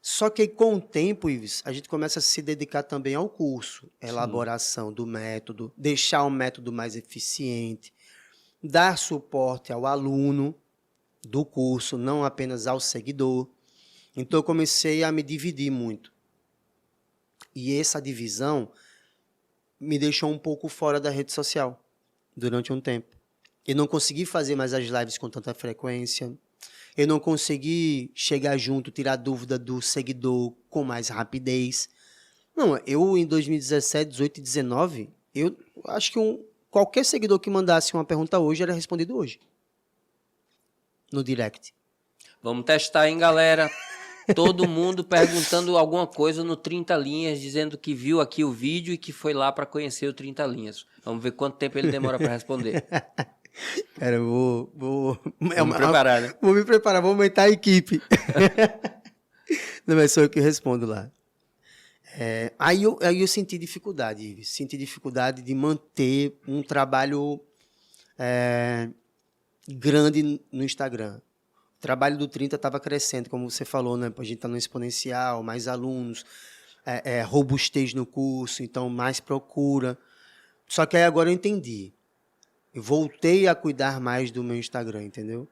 Só que com o tempo, Ives, a gente começa a se dedicar também ao curso, elaboração do método, deixar o método mais eficiente, dar suporte ao aluno do curso, não apenas ao seguidor. Então, eu comecei a me dividir muito. E essa divisão me deixou um pouco fora da rede social durante um tempo. Eu não consegui fazer mais as lives com tanta frequência. Eu não consegui chegar junto, tirar dúvida do seguidor com mais rapidez. Não, eu em 2017, 18 e 19, eu acho que qualquer seguidor que mandasse uma pergunta hoje era respondido hoje. No direct. Vamos testar, hein, galera? Todo mundo perguntando alguma coisa no 30 linhas, dizendo que viu aqui o vídeo e que foi lá para conhecer o 30 linhas. Vamos ver quanto tempo ele demora para responder. Cara, eu vou me preparar, né? Vou me preparar, vou aumentar a equipe. Não, mas sou eu que respondo lá. Aí eu senti dificuldade, Ives. Senti dificuldade de manter um trabalho grande no Instagram. O trabalho do 30 estava crescendo, como você falou, né? A gente está no exponencial, mais alunos, robustez no curso, então mais procura. Só que aí agora eu entendi. Eu voltei a cuidar mais do meu Instagram, entendeu?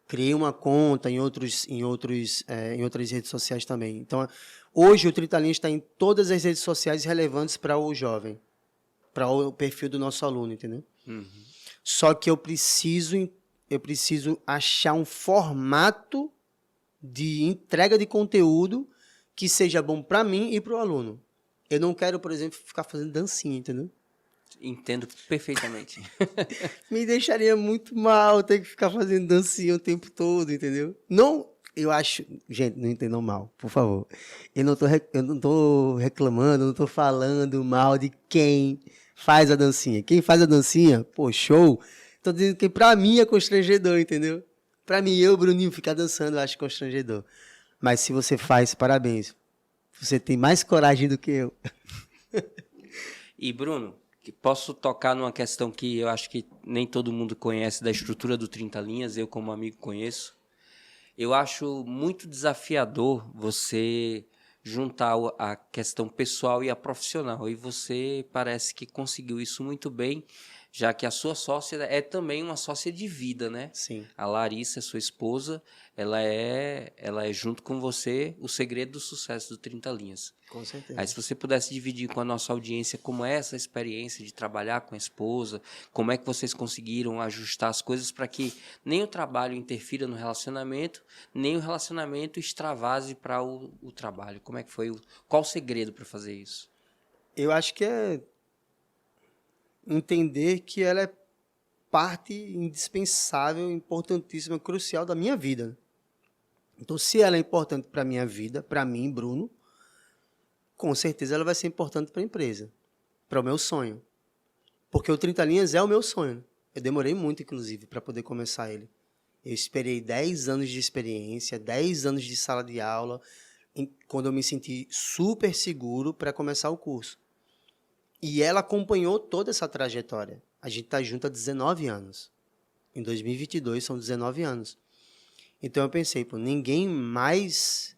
Criei uma conta em outras redes sociais também. Então, hoje o 30 linhas está em todas as redes sociais relevantes para o jovem, para o perfil do nosso aluno, entendeu? Uhum. Só que eu preciso achar um formato de entrega de conteúdo que seja bom para mim e para o aluno. Eu não quero, por exemplo, ficar fazendo dancinha, entendeu? Entendo perfeitamente. Me deixaria muito mal ter que ficar fazendo dancinha o tempo todo, entendeu? Não, eu acho... Gente, não entendam mal, por favor. Eu não tô reclamando, não tô falando mal de quem faz a dancinha. Quem faz a dancinha, pô, show. Tô dizendo que pra mim é constrangedor, entendeu? Pra mim, eu, Bruninho, ficar dançando, eu acho constrangedor. Mas se você faz, parabéns. Você tem mais coragem do que eu. E, Bruno, posso tocar numa questão que eu acho que nem todo mundo conhece da estrutura do 30 Linhas, eu como amigo conheço. Eu acho muito desafiador você juntar a questão pessoal e a profissional. E você parece que conseguiu isso muito bem, já que a sua sócia é também uma sócia de vida, né? Sim, A Larissa, sua esposa, ela é junto com você o segredo do sucesso do 30 Linhas. com certeza. Aí, se você pudesse dividir com a nossa audiência como é essa experiência de trabalhar com a esposa, como é que vocês conseguiram ajustar as coisas para que nem o trabalho interfira no relacionamento, nem o relacionamento extravase para o trabalho. Como é que foi? Qual o segredo para fazer isso? Eu acho que é entender que ela é parte indispensável, importantíssima, crucial da minha vida. Então, se ela é importante para a minha vida, para mim, Bruno, com certeza ela vai ser importante para a empresa, para o meu sonho. Porque o 30 Linhas é o meu sonho. Eu demorei muito, inclusive, para poder começar ele. Eu esperei 10 anos de experiência, 10 anos de sala de aula, quando eu me senti super seguro para começar o curso. E ela acompanhou toda essa trajetória. A gente está junto há 19 anos. Em 2022 são 19 anos. Então eu pensei, pô, ninguém mais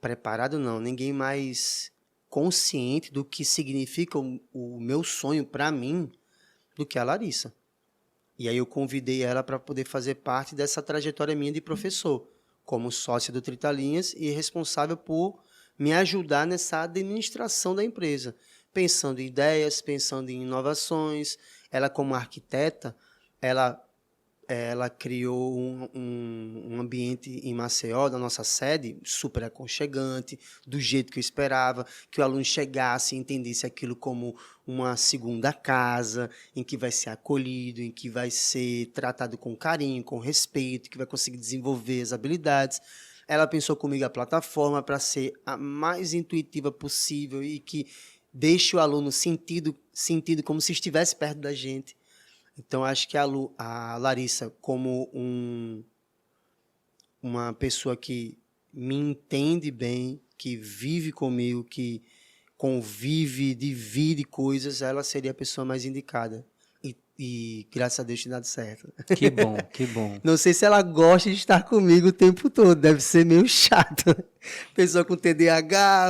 preparado não, ninguém mais consciente do que significa o meu sonho para mim do que a Larissa. E aí eu convidei ela para poder fazer parte dessa trajetória minha de professor, como sócia do 30 Linhas e responsável por me ajudar nessa administração da empresa, pensando em ideias, pensando em inovações. Ela, como arquiteta, ela criou um ambiente em Maceió, da nossa sede, super aconchegante, do jeito que eu esperava, que o aluno chegasse e entendesse aquilo como uma segunda casa, em que vai ser acolhido, em que vai ser tratado com carinho, com respeito, que vai conseguir desenvolver as habilidades. Ela pensou comigo a plataforma para ser a mais intuitiva possível e que deixe o aluno sentido como se estivesse perto da gente. Então, acho que a Larissa, como uma pessoa que me entende bem, que vive comigo, que convive, divide coisas, ela seria a pessoa mais indicada. E graças a Deus tem dado certo. Que bom, que bom. Não sei se ela gosta de estar comigo o tempo todo, deve ser meio chato. Pessoa com TDAH,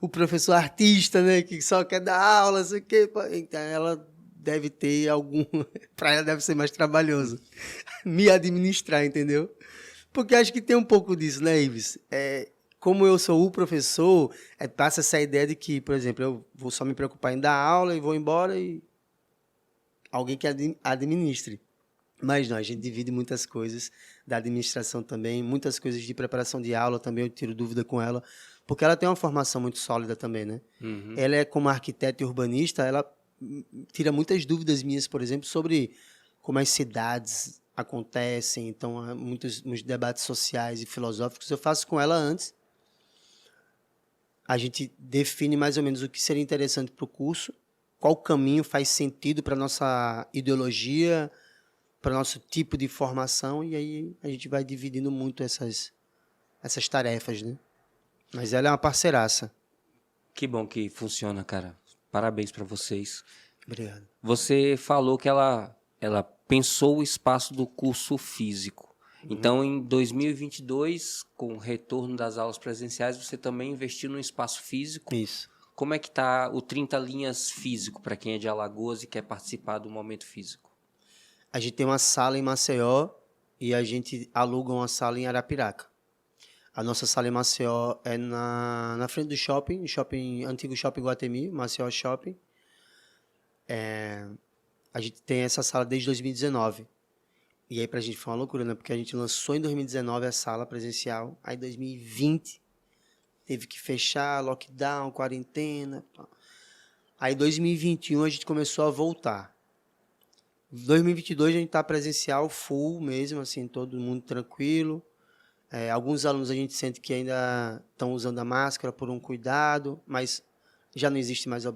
o professor artista, né, que só quer dar aula, não sei o quê. Então, ela deve ter algum... Para ela deve ser mais trabalhoso me administrar, entendeu? Porque acho que tem um pouco disso, né, Ives? Como eu sou o professor, passa essa ideia de que, por exemplo, eu vou só me preocupar em dar aula e vou embora e alguém que administre. Mas não, a gente divide muitas coisas da administração também, muitas coisas de preparação de aula também, eu tiro dúvida com ela, porque ela tem uma formação muito sólida também, né? Uhum. Ela é como arquiteta e urbanista, ela tira muitas dúvidas minhas, por exemplo, sobre como as cidades acontecem, então há muitos debates sociais e filosóficos eu faço com ela antes. A gente define mais ou menos o que seria interessante para o curso, qual caminho faz sentido para a nossa ideologia, para o nosso tipo de formação, e aí a gente vai dividindo muito essas tarefas, né? Mas ela é uma parceiraça. Que bom que funciona, cara. Parabéns para vocês. Obrigado. Você falou que ela pensou o espaço do curso físico. Então, em 2022, com o retorno das aulas presenciais, você também investiu no espaço físico. Isso. Como é que está o 30 Linhas físico, para quem é de Alagoas e quer participar do momento físico? A gente tem uma sala em Maceió e a gente aluga uma sala em Arapiraca. A nossa sala em Maceió é na frente do shopping, antigo shopping Guatemi, Maceió Shopping. A gente tem essa sala desde 2019. E aí pra gente foi uma loucura, né? Porque a gente lançou em 2019 a sala presencial, aí em 2020 teve que fechar, lockdown, quarentena. Aí, em 2021, a gente começou a voltar. Em 2022, a gente está presencial, full mesmo, assim, todo mundo tranquilo. Alguns alunos a gente sente que ainda estão usando a máscara por um cuidado, mas já não existe mais a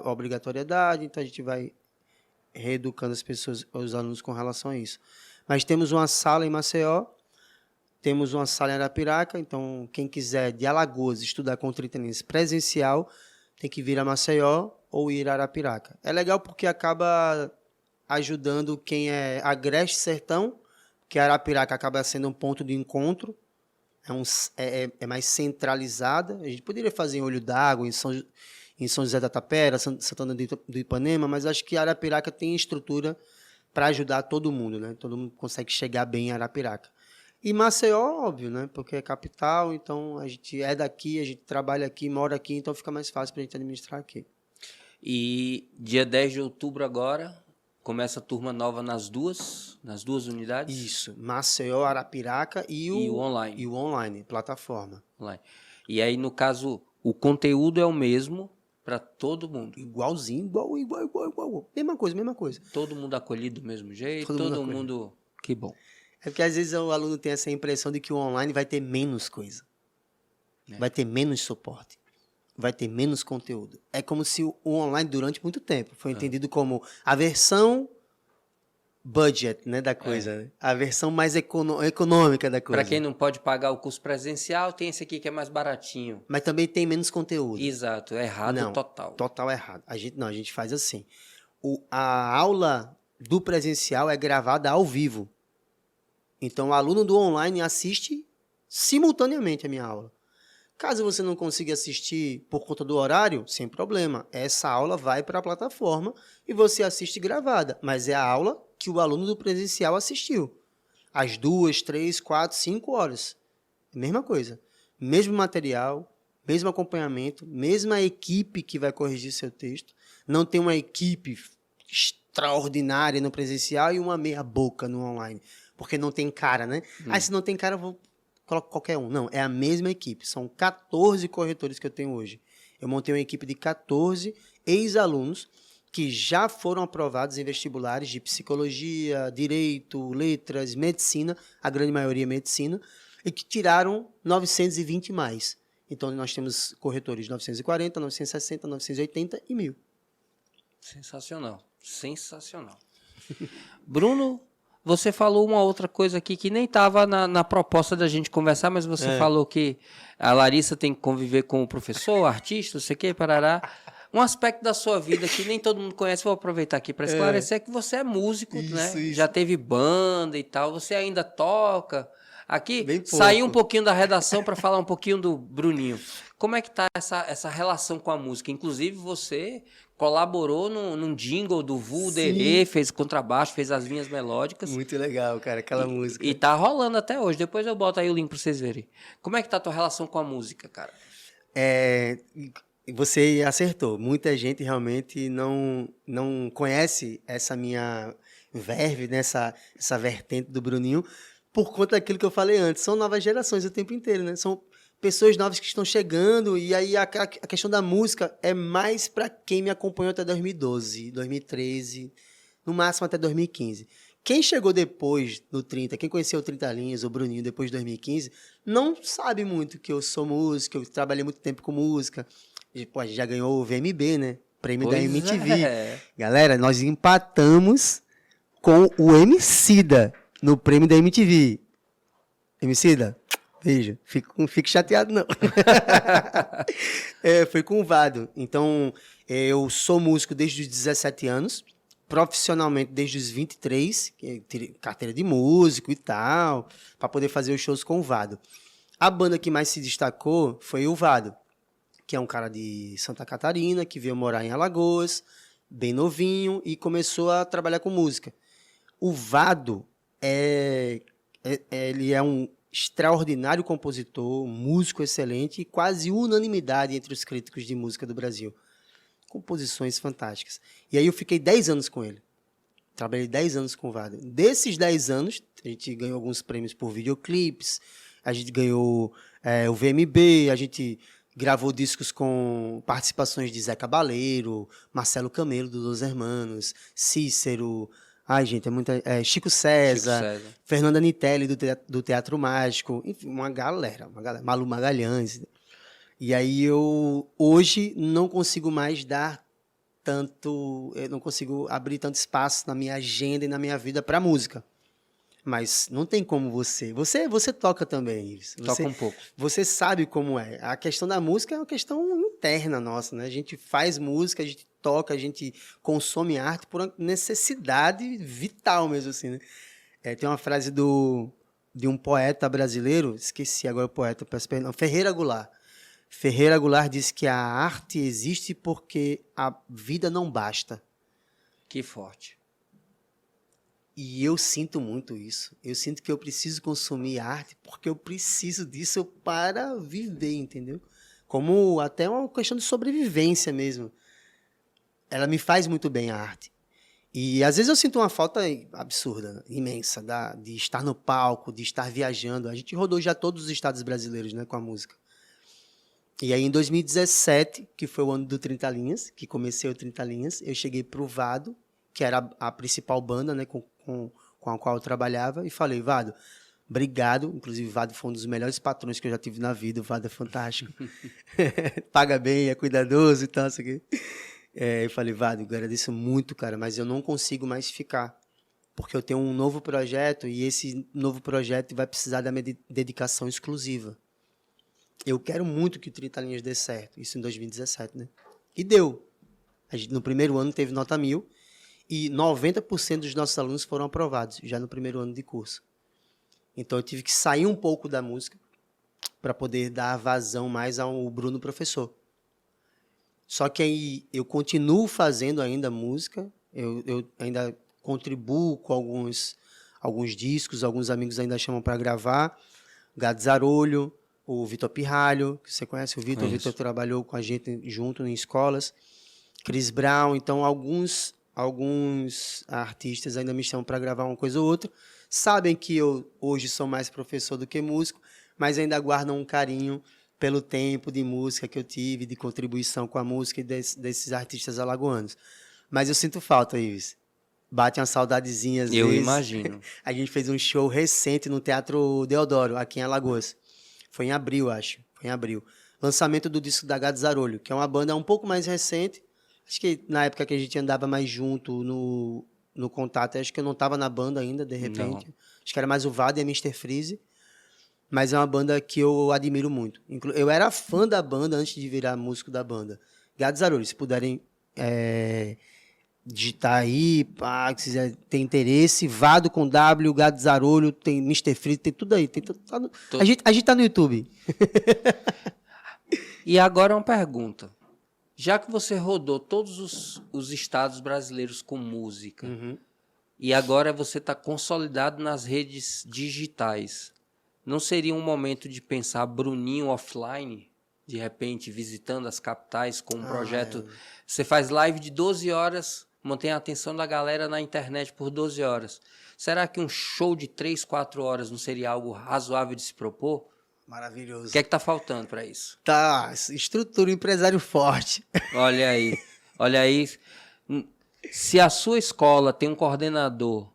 obrigatoriedade, então a gente vai reeducando as pessoas, os alunos com relação a isso. Mas temos uma sala em Maceió, temos uma sala em Arapiraca, então quem quiser de Alagoas estudar com 30 anos presencial, tem que vir a Maceió ou ir a Arapiraca. É legal porque acaba ajudando quem é agreste sertão, que a Arapiraca acaba sendo um ponto de encontro, é mais centralizada. A gente poderia fazer em Olho d'Água, em São José da Tapera, Santana do Ipanema, mas acho que a Arapiraca tem estrutura para ajudar todo mundo, né? Todo mundo consegue chegar bem em Arapiraca. E Maceió, óbvio, né? Porque é capital, então a gente é daqui, a gente trabalha aqui, mora aqui, então fica mais fácil para a gente administrar aqui. E dia 10 de outubro agora, começa a turma nova nas duas unidades? Isso, Maceió, Arapiraca e o online. E o online, plataforma. Online. E aí, no caso, o conteúdo é o mesmo para todo mundo? Igualzinho, igual. Mesma coisa. Todo mundo acolhido do mesmo jeito? Todo mundo... Que bom. É porque às vezes o aluno tem essa impressão de que o online vai ter menos coisa. Vai ter menos suporte. Vai ter menos conteúdo. É como se o online, durante muito tempo, foi entendido como a versão budget, né, da coisa. Né? A versão mais econômica da coisa. Para quem não pode pagar o curso presencial, tem esse aqui que é mais baratinho. Mas também tem menos conteúdo. Exato. É errado não, total. Total errado. A gente faz assim. A aula do presencial é gravada ao vivo. Então, o aluno do online assiste simultaneamente a minha aula. Caso você não consiga assistir por conta do horário, sem problema. Essa aula vai para a plataforma e você assiste gravada. Mas é a aula que o aluno do presencial assistiu. Às 2, 3, 4, 5 horas. Mesma coisa. Mesmo material, mesmo acompanhamento, mesma equipe que vai corrigir seu texto. Não tem uma equipe extraordinária no presencial e uma meia boca no online. Porque não tem cara, né? Se não tem cara, eu vou colocar qualquer um. Não, é a mesma equipe. São 14 corretores que eu tenho hoje. Eu montei uma equipe de 14 ex-alunos que já foram aprovados em vestibulares de psicologia, direito, letras, medicina, a grande maioria medicina, e que tiraram 920 mais. Então, nós temos corretores 940, 960, 980 e 1000. Sensacional. Bruno, você falou uma outra coisa aqui que nem estava na proposta da gente conversar, mas você falou que a Larissa tem que conviver com o professor, artista, não sei o que, parará. Um aspecto da sua vida que nem todo mundo conhece, vou aproveitar aqui para esclarecer, que você é músico, né? Isso. Já teve banda e tal, você ainda toca. Aqui, saí um pouquinho da redação para falar um pouquinho do Bruninho. Como é que tá essa relação com a música? Inclusive, você colaborou num jingle do Vulderê, fez contrabaixo, fez as linhas melódicas. Muito legal, cara, aquela música. E tá rolando até hoje. Depois eu boto aí o link para vocês verem. Como é que tá a tua relação com a música, cara? Você acertou. Muita gente realmente não conhece essa minha verve, né? essa vertente do Bruninho, por conta daquilo que eu falei antes. São novas gerações o tempo inteiro, né? São pessoas novas que estão chegando, e aí a questão da música é mais para quem me acompanhou até 2012, 2013, no máximo até 2015. Quem chegou depois do 30, quem conheceu o 30 Linhas, o Bruninho, depois de 2015, não sabe muito que eu sou músico, eu trabalhei muito tempo com música. Pô, a gente já ganhou o VMB, né? Prêmio da MTV. Galera, nós empatamos com o Emicida no prêmio da MTV. Emicida, veja, não fique chateado, não. Foi com o Vado. Então, eu sou músico desde os 17 anos, profissionalmente desde os 23, carteira de músico e tal, para poder fazer os shows com o Vado. A banda que mais se destacou foi o Vado, que é um cara de Santa Catarina, que veio morar em Alagoas, bem novinho, e começou a trabalhar com música. O Vado, ele é um extraordinário compositor, músico excelente e quase unanimidade entre os críticos de música do Brasil. Composições fantásticas. E aí eu fiquei 10 anos com ele. Trabalhei 10 anos com o Vado. Desses 10 anos, a gente ganhou alguns prêmios por videoclipes, a gente ganhou o VMB, a gente Gravou discos com participações de Zé Cabaleiro, Marcelo Camelo, do Los Hermanos, Cícero, ai, gente, Chico César, Fernanda Nitelli, do Teatro Mágico, enfim, uma galera, Malu Magalhães. E aí eu, hoje, não consigo mais eu não consigo abrir tanto espaço na minha agenda e na minha vida para música. Mas não tem como você toca também, Ives. Toca um pouco. Você sabe como é. A questão da música é uma questão interna nossa, né? A gente faz música, a gente toca, a gente consome arte por uma necessidade vital mesmo, assim, né? Tem uma frase de um poeta brasileiro, esqueci agora o poeta, peço perdão, Ferreira Goulart. Ferreira Goulart disse que a arte existe porque a vida não basta. Que forte. E eu sinto muito isso. Eu sinto que eu preciso consumir arte porque eu preciso disso para viver, entendeu? Como até uma questão de sobrevivência mesmo. Ela me faz muito bem a arte. E às vezes eu sinto uma falta absurda, imensa, de estar no palco, de estar viajando. A gente rodou já todos os estados brasileiros, né, com a música. E aí em 2017, que foi o ano do 30 Linhas, que comecei o 30 Linhas, eu cheguei pro Vado, que era a principal banda, né, com a qual eu trabalhava, e falei, Vado, obrigado. Inclusive, o Vado foi um dos melhores patrões que eu já tive na vida. O Vado é fantástico. Paga bem, é cuidadoso e tal, isso aqui. Eu falei, Vado, eu agradeço muito, cara, mas eu não consigo mais ficar. Porque eu tenho um novo projeto e esse novo projeto vai precisar da minha dedicação exclusiva. Eu quero muito que o 30 Linhas dê certo. Isso em 2017, né? E deu. No primeiro ano teve nota 1000. E 90% dos nossos alunos foram aprovados, já no primeiro ano de curso. Então, eu tive que sair um pouco da música para poder dar vazão mais ao Bruno professor. Só que aí eu continuo fazendo ainda música, eu ainda contribuo com alguns discos, alguns amigos ainda chamam para gravar. Gado Zarolho, o Vitor Pirralho, que você conhece o Vitor. O Vitor trabalhou com a gente junto em escolas. Chris Brown, então alguns artistas ainda me chamam para gravar uma coisa ou outra. Sabem que eu hoje sou mais professor do que músico, mas ainda guardam um carinho pelo tempo de música que eu tive, de contribuição com a música e desses artistas alagoanos. Mas eu sinto falta, Ives. Bate uma saudadezinha às vezes. Eu imagino. A gente fez um show recente no Teatro Deodoro, aqui em Alagoas. Foi em abril, acho. Foi em abril. Lançamento do disco da Gado Zarolho, que é uma banda um pouco mais recente. Acho que na época que a gente andava mais junto no contato, acho que eu não estava na banda ainda, de repente. Não. Acho que era mais o Vado e a Mr. Freeze. Mas é uma banda que eu admiro muito. Eu era fã da banda antes de virar músico da banda. Gado Zarolho, se puderem digitar aí, se quiser ter interesse, Vado com W, Gado Zarolho, tem Mr. Freeze, tem tudo aí. Tem tudo, a gente tá no YouTube. E agora uma pergunta. Já que você rodou todos os estados brasileiros com música, e agora você está consolidado nas redes digitais, não seria um momento de pensar Bruninho offline, de repente visitando as capitais com um projeto? Você faz live de 12 horas, mantém a atenção da galera na internet por 12 horas. Será que um show de 3, 4 horas não seria algo razoável de se propor? Maravilhoso. O que é que tá faltando para isso? Tá, estrutura, empresário forte. Olha aí. Se a sua escola tem um coordenador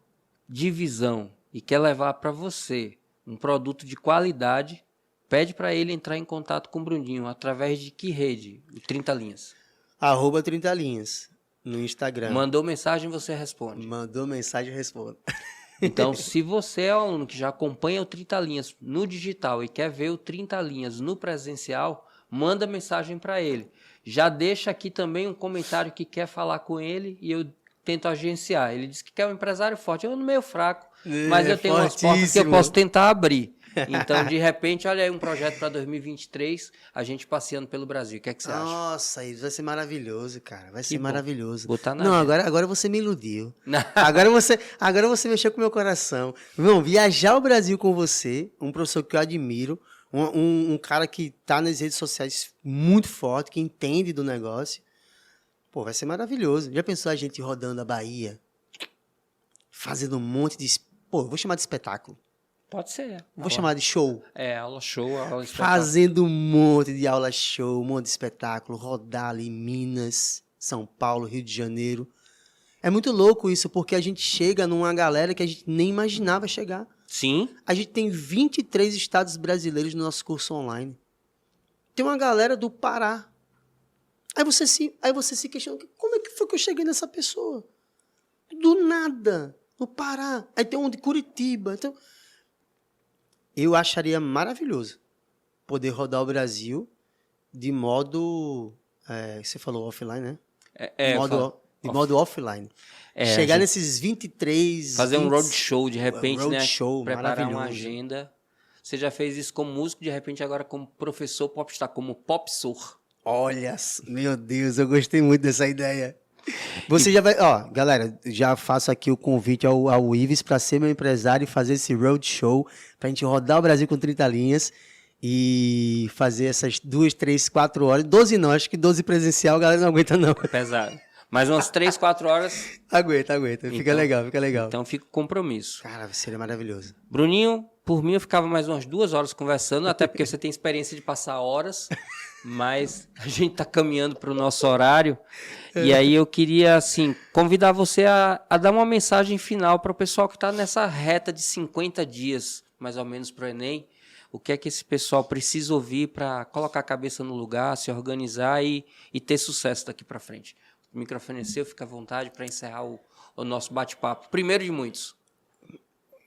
de visão e quer levar para você um produto de qualidade, pede para ele entrar em contato com o Bruninho. Através de que rede? O 30 Linhas. @30 Linhas no Instagram. Mandou mensagem, você responde. Mandou mensagem, eu respondo. Então, se você é um aluno que já acompanha o 30 Linhas no digital e quer ver o 30 Linhas no presencial, manda mensagem para ele. Já deixa aqui também um comentário que quer falar com ele e eu tento agenciar. Ele disse que quer um empresário forte. Eu meio fraco, mas eu tenho umas portas que eu posso tentar abrir. Então, de repente, olha aí um projeto para 2023, a gente passeando pelo Brasil. O que é que você acha? Nossa, isso vai ser maravilhoso, cara. Vai ser maravilhoso. Botar na Não, agora você me iludiu. agora você mexeu com o meu coração. Irmão, viajar o Brasil com você, um professor que eu admiro, um cara que tá nas redes sociais muito forte, que entende do negócio. Pô, vai ser maravilhoso. Já pensou a gente rodando a Bahia? Fazendo um monte de... Pô, eu vou chamar de espetáculo. Pode ser. Vou chamar de show. Aula show, aula espetáculo. Fazendo um monte de aula show, um monte de espetáculo, rodar ali em Minas, São Paulo, Rio de Janeiro. É muito louco isso, porque a gente chega numa galera que a gente nem imaginava chegar. Sim. A gente tem 23 estados brasileiros no nosso curso online. Tem uma galera do Pará. Aí você se questiona, como é que foi que eu cheguei nessa pessoa? Do nada, no Pará. Aí tem um de Curitiba. Então, eu acharia maravilhoso poder rodar o Brasil de modo... você falou offline, né? De modo offline. Chegar nesses 23... Fazer um roadshow, de repente, né? Show, preparar uma agenda. Você já fez isso como músico, de repente agora como professor popstar, como popsor. Olha, meu Deus, eu gostei muito dessa ideia. Você já vai... galera, já faço aqui o convite ao Ives para ser meu empresário e fazer esse roadshow pra gente rodar o Brasil com 30 linhas e fazer essas 2, 3, 4 horas. 12 não, acho que 12 presencial a galera não aguenta não. É pesado. Mas umas 3, 4 horas... Aguenta. Fica legal. Então fica o compromisso. Cara, seria maravilhoso. Bruninho, por mim eu ficava mais umas 2 horas conversando, até porque você tem experiência de passar horas, mas a gente está caminhando para o nosso horário. E aí eu queria, assim, convidar você a dar uma mensagem final para o pessoal que está nessa reta de 50 dias, mais ou menos, para o Enem. O que é que esse pessoal precisa ouvir para colocar a cabeça no lugar, se organizar e ter sucesso daqui para frente? O microfone é seu, fica à vontade para encerrar o nosso bate-papo. Primeiro de muitos.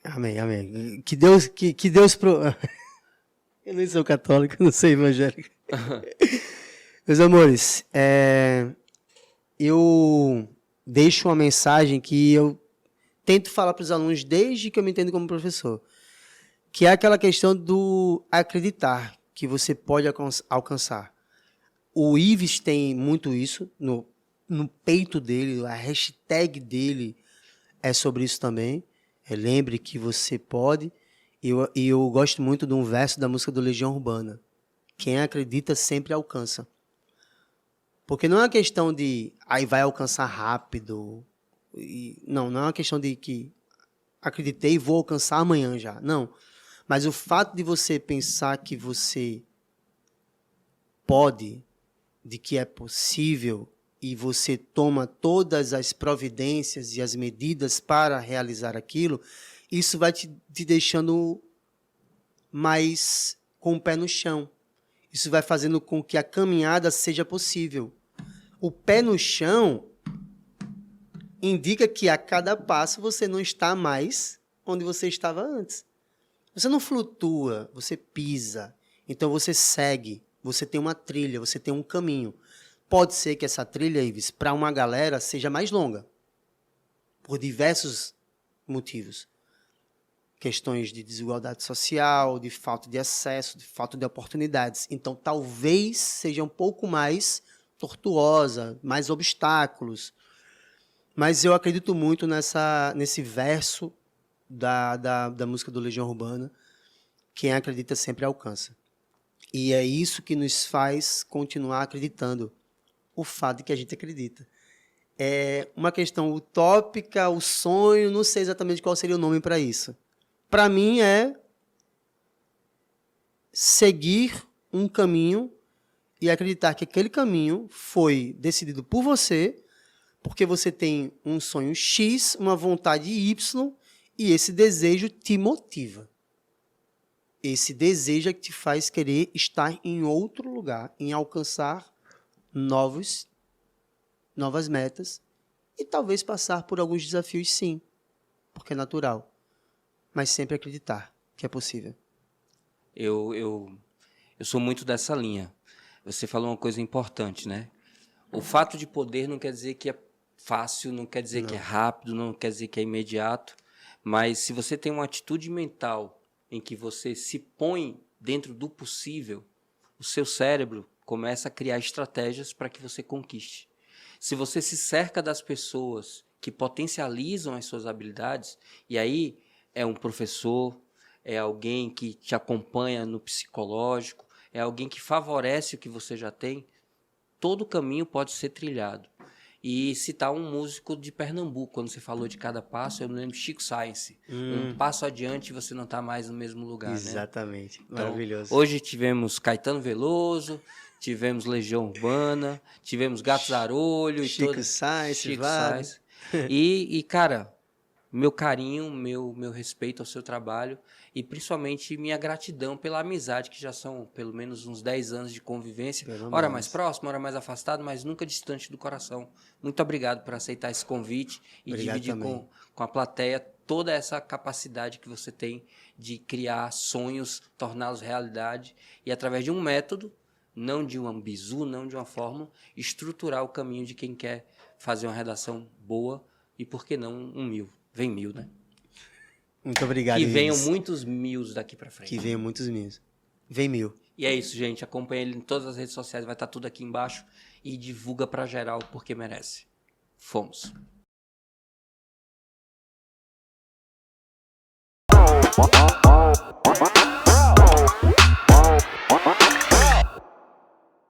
Amém. Que Deus Eu nem sou católico, não sou evangélico. Meus amores, eu deixo uma mensagem que eu tento falar para os alunos desde que eu me entendo como professor, que é aquela questão do acreditar que você pode alcançar. O Ives tem muito isso no peito dele, a hashtag dele é sobre isso também. Lembre que você pode. E eu gosto muito de um verso da música do Legião Urbana. Quem acredita sempre alcança. Porque não é uma questão de aí vai alcançar rápido. Não é uma questão de que acreditei e vou alcançar amanhã já. Não. Mas o fato de você pensar que você pode, de que é possível, e você toma todas as providências e as medidas para realizar aquilo, isso vai te deixando mais com o pé no chão. Isso vai fazendo com que a caminhada seja possível. O pé no chão indica que a cada passo você não está mais onde você estava antes. Você não flutua, você pisa. Então você segue, você tem uma trilha, você tem um caminho. Pode ser que essa trilha, Ives, para uma galera seja mais longa, por diversos motivos. Questões de desigualdade social, de falta de acesso, de falta de oportunidades. Então, talvez seja um pouco mais tortuosa, mais obstáculos. Mas eu acredito muito nesse verso da música do Legião Urbana, quem acredita sempre alcança. E é isso que nos faz continuar acreditando, o fato de que a gente acredita. É uma questão utópica, o sonho, não sei exatamente qual seria o nome para isso. Para mim é seguir um caminho e acreditar que aquele caminho foi decidido por você, porque você tem um sonho X, uma vontade Y, e esse desejo te motiva. Esse desejo é que te faz querer estar em outro lugar, em alcançar novas metas e talvez passar por alguns desafios, sim, porque é natural. Mas sempre acreditar que é possível. Eu sou muito dessa linha. Você falou uma coisa importante, né? O fato de poder não quer dizer que é fácil, não quer dizer que é rápido, não quer dizer que é imediato, mas se você tem uma atitude mental em que você se põe dentro do possível, o seu cérebro começa a criar estratégias para que você conquiste. Se você se cerca das pessoas que potencializam as suas habilidades, e aí é um professor, é alguém que te acompanha no psicológico, é alguém que favorece o que você já tem, todo caminho pode ser trilhado. e citar um músico de Pernambuco. Quando você falou de cada passo, eu me lembro de Chico Science. Um passo adiante você não está mais no mesmo lugar, Exatamente. né? Então, maravilhoso. hoje tivemos Caetano Veloso, tivemos Legião Urbana, tivemos Gato Zarolho. Chico Science, Chico Vado. Science. E, cara, meu carinho, meu respeito ao seu trabalho e principalmente minha gratidão pela amizade, que já são pelo menos uns 10 anos de convivência. Ora mais próximo, ora mais afastado, mas nunca distante do coração. Muito obrigado por aceitar esse convite e Obrigado dividir com a plateia toda essa capacidade que você tem de criar sonhos, torná-los realidade e através de um método, não de um bizu, não de uma fórmula, estruturar o caminho de quem quer fazer uma redação boa e, por que não, um 1000. Vem 1000, né? Muito obrigado, Que venham Ives. muitos 1000 daqui pra frente. Que venham muitos 1000. Vem 1000. E é isso, gente. Acompanha ele em todas as redes sociais. Vai estar tudo aqui embaixo. E divulga pra geral, porque merece. Fomos.